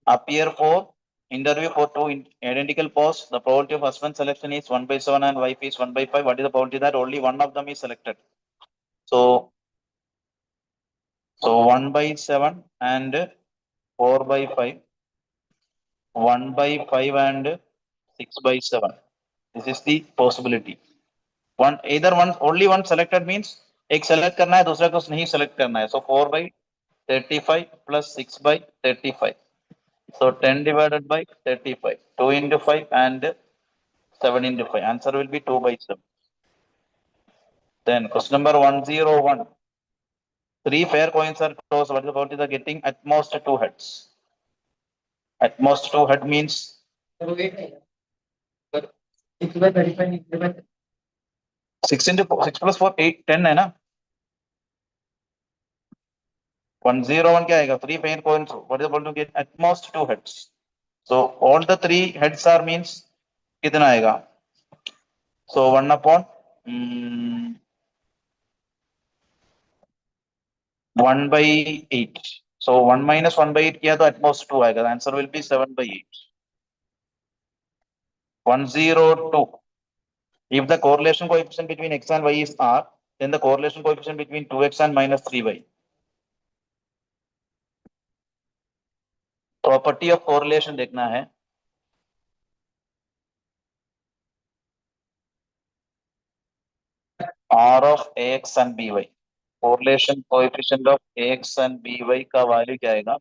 appear for interview for two identical posts. The probability of husband selection is 1/7 and wife is 1/5. What is the probability that only one of them is selected? So 1/7 and 4/5. 1/5 and 6/7. This is the possibility. Only one selected means एक select करना है दूसरा को नहीं select करना है. So 4/35 plus 6/35. So 10 divided by 35. 2 into 5 and 7 into 5. Answer will be 2/7. Then question number 101. Three fair coins are tossed. What is the probability of getting at most two heads? At most two head means 6 into 6 plus 4, 8, 10 है ना? 101 क्या आएगा? Three fair coins. What is the probability to get at most two heads? So all the three heads are means कितना आएगा? So 1 upon 1/8. So 1 minus 1/8 किया तो at most 2 आएगा. The answer will be 7/8. 102. If the correlation coefficient between x and y is r, then the correlation coefficient between 2x and minus 3y. Property of correlation देखना है. R of ax and by. Correlation coefficient of ax and by का value क्या आएगा?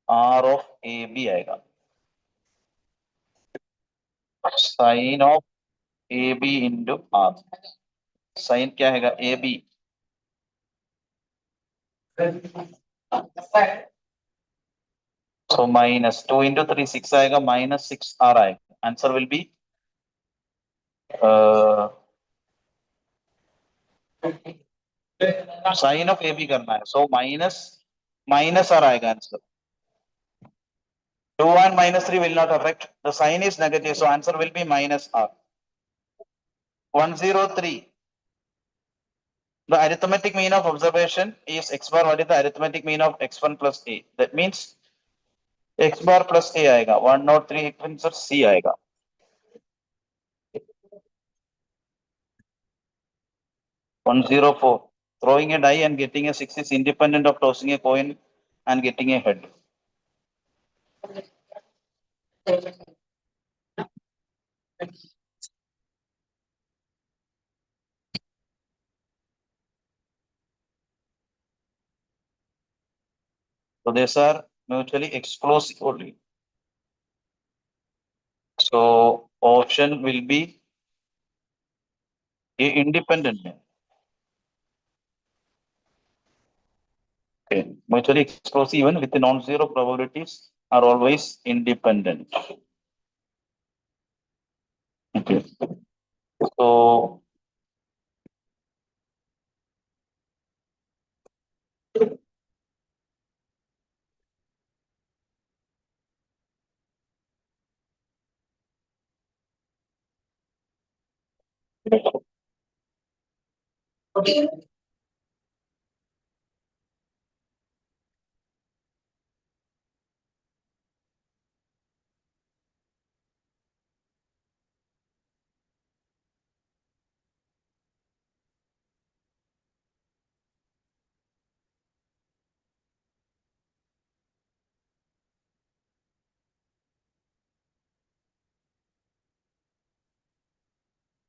R of ab आएगा. Sin of ab into r. Sin क्या आएगा? ab. So minus 2 into 3, 6 आएगा, minus 6r आएगा. Answer will be sin of ab करना है. So minus r आएगा answer. 2 and minus 3 will not affect. The sign is negative, so answer will be minus r. 103. The arithmetic mean of observation is x bar. What is the arithmetic mean of x1 plus a? That means x bar plus a आएगा. 103 answer C आएगा. 104. Throwing a die and getting a 6 is independent of tossing a coin and getting a head. So these are mutually exclusive only. So option will be A, independent. Okay. Mutually exclusive even with the non-zero probabilities are always independent. Okay. So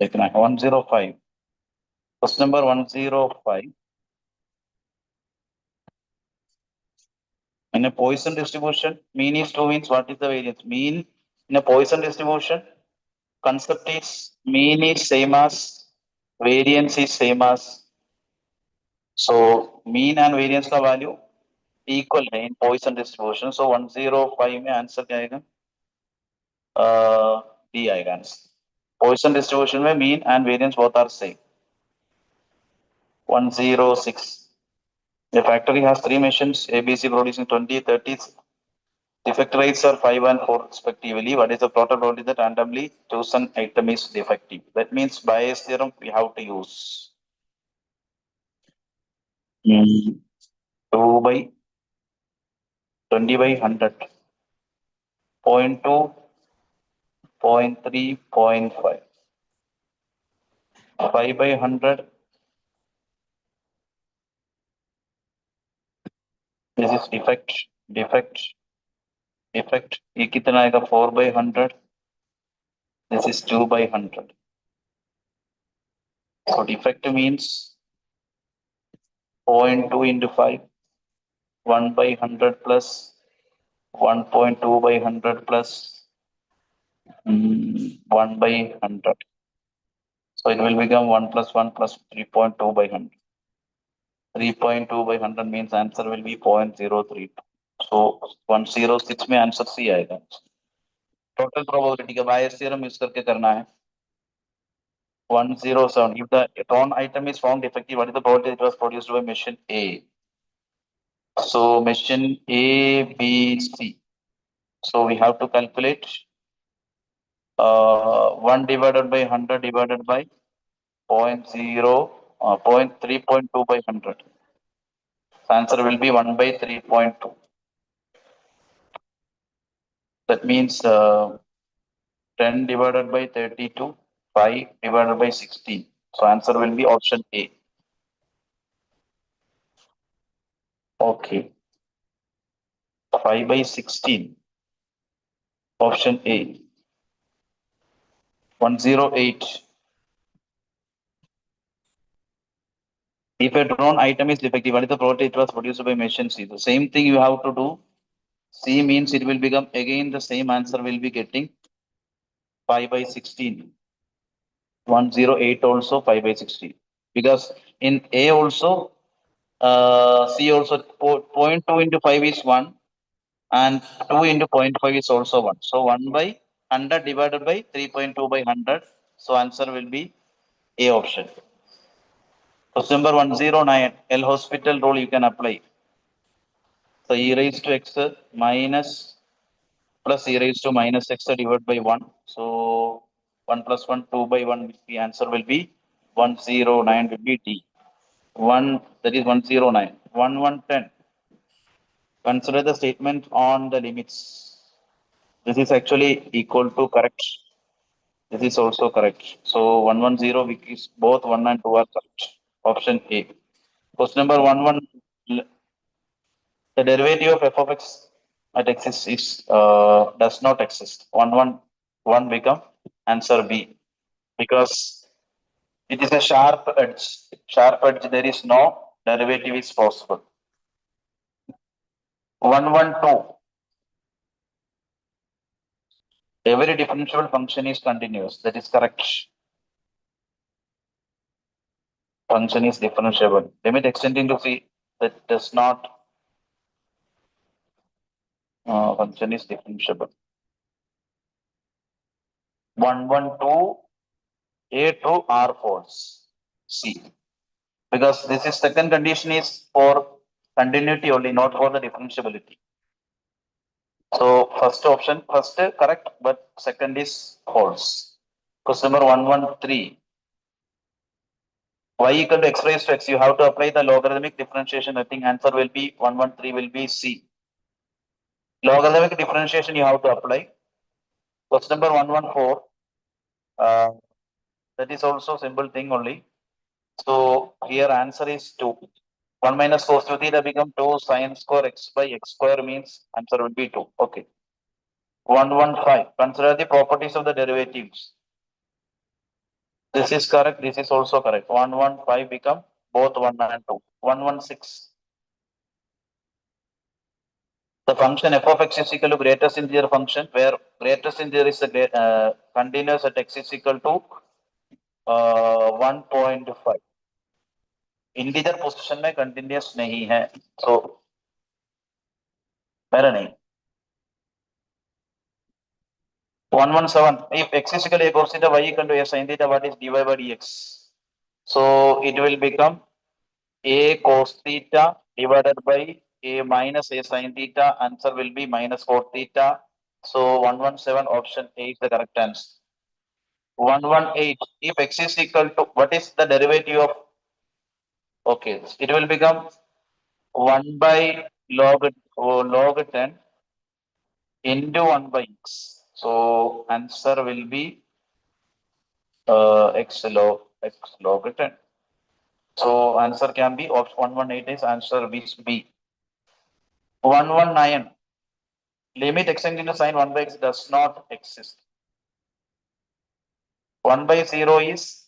देखना है 105. Question number 105. In a Poisson distribution, mean is 2 means what is the variance? Mean in a Poisson distribution, concept is mean is same as variance is same as. So mean and variance का value equal है इन Poisson distribution. सो 105 में answer क्या आएगा? D आएगा answer. Poisson distribution में mean and variance both are same. 106. The factory has three machines, ABC producing 20, 30. Defect rates are 5 and 4 respectively. What is the total probability that randomly chosen item is defective? That means Bayes theorem we have to use. 2 by 20 by 100. 0.2, 0.3, 0.5. 5 by 100. This is defect, defect, defect. ये कितना आएगा? 4 by 100. This is 2 by 100. So defect means 0.2 into 5, 1 by 100 plus 1.2 by 100 plus 1 by 100. So it will become 1 plus 1 plus 3.2 by 100. 3.2 by 100 means answer will be 0.032. So 106 में answer C आएगा. Total probability का बायस theorem use करके करना है. 107. If the torn item is found defective, what is the probability it was produced by machine A? So machine A, B, C. So we have to calculate 1 divided by 100 divided by 3.2 by 100. Answer will be 1 by 3.2. That means 10 divided by 32, 5 divided by 16. So answer will be option A. Okay. 5 by 16. Option A. 108. If a drawn item is defective, what is the probability it was produced by machine C? The same thing you have to do. C means it will become again the same answer will be getting 5 by 16. 108 also 5 by 16. Because in A also, C also 0.2 into 5 is 1 and 2 into 0.5 is also 1. So 1 by 100 divided by 3.2 by 100. So answer will be A option. Question number 109. L hospital rule you can apply. So e raised to x minus plus e raised to minus x divided by 1. So 1 plus 1, 2 by 1, the answer will be 109 will be D. 1, that is 109. 1110. Consider the statement on the limits. This is actually equal to correct. This is also correct. So 110, which is both 1 and 2 are correct. Option A. Question number 11. The derivative of f of x at x is does not exist. 1 become answer B because it is a sharp edge. Sharp edge. There is no derivative is possible. 112. Every differentiable function is continuous. That is correct. Function is differentiable. Limit extending to C. That does not. Function is differentiable. 112. A to R false. C. Because this is second condition is for continuity only, not for the differentiability. So first option, first correct, but second is false. Question number 113. Y equal to x raised to x. You have to apply the logarithmic differentiation. I think answer will be 113 will be C. Logarithmic differentiation you have to apply. Question number 114. That is also simple thing only. So here answer is 2. 1 minus cos theta become 2 sin square x by x square means answer will be 2. Okay. 115. Consider the properties of the derivatives. This is correct. This is also correct. 115 become both 1 and 2. 116. The function f of x is equal to greatest integer function where greatest integer is the continuous at x is equal to 1.5. Integer position में continuous नहीं है. So Melanie. 117. If x is equal to a cos theta, y equal to a sin theta, what is dy by dx? So it will become a cos theta divided by a minus a sin theta. Answer will be minus cos theta. So 117 option A is the correct answer. 118. If x is equal to, what is the derivative of? Okay, it will become 1 by log 10 into 1 by x. So answer will be x log 10. So answer can be option 118 is answer B. 119. Limit x into sine 1 by x does not exist. 1 by 0 is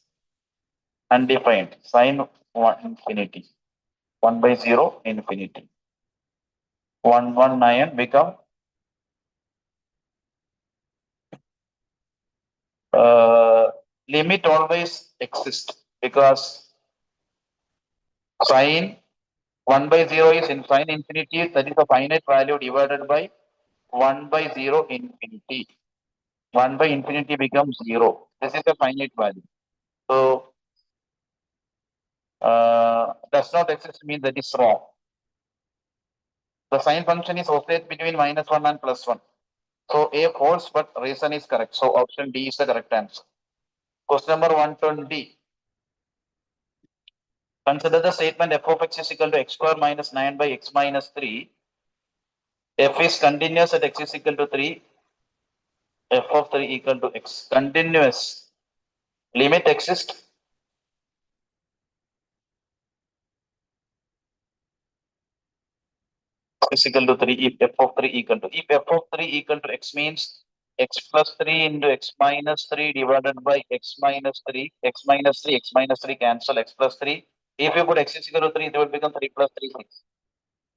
undefined. Sine 1 infinity. 1 by 0 infinity. 119 become limit always exists because sine 1 by 0 is in sine infinity, that is a finite value divided by 1 by 0 infinity. 1 by infinity becomes 0. This is a finite value. So does not exist means that is wrong. The sine function is oscillate between -1 and +1. So A false, but reason is correct. So option D is the correct answer. Question number 120. Consider the statement f of x is equal to x square minus 9 by x minus 3. F is continuous at x is equal to 3. F of 3 equal to x. Continuous. Limit exists. Is equal to 3 if f of 3 equal to. If f of 3 equal to x means x plus 3 into x minus 3 divided by x minus 3. X minus 3, x minus 3 cancel x plus 3. If you put x is equal to 3, it will become 3 plus 3, 6.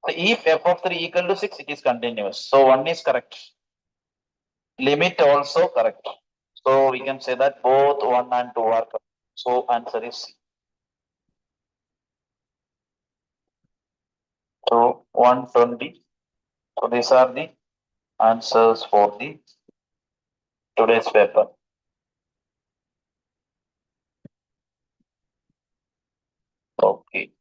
So if f of 3 equal to 6, it is continuous. So 1 is correct. Limit also correct. So we can say that both 1 and 2 are correct. So answer is C. So 120. So these are the answers for the today's paper. Okay.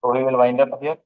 So we will wind up here.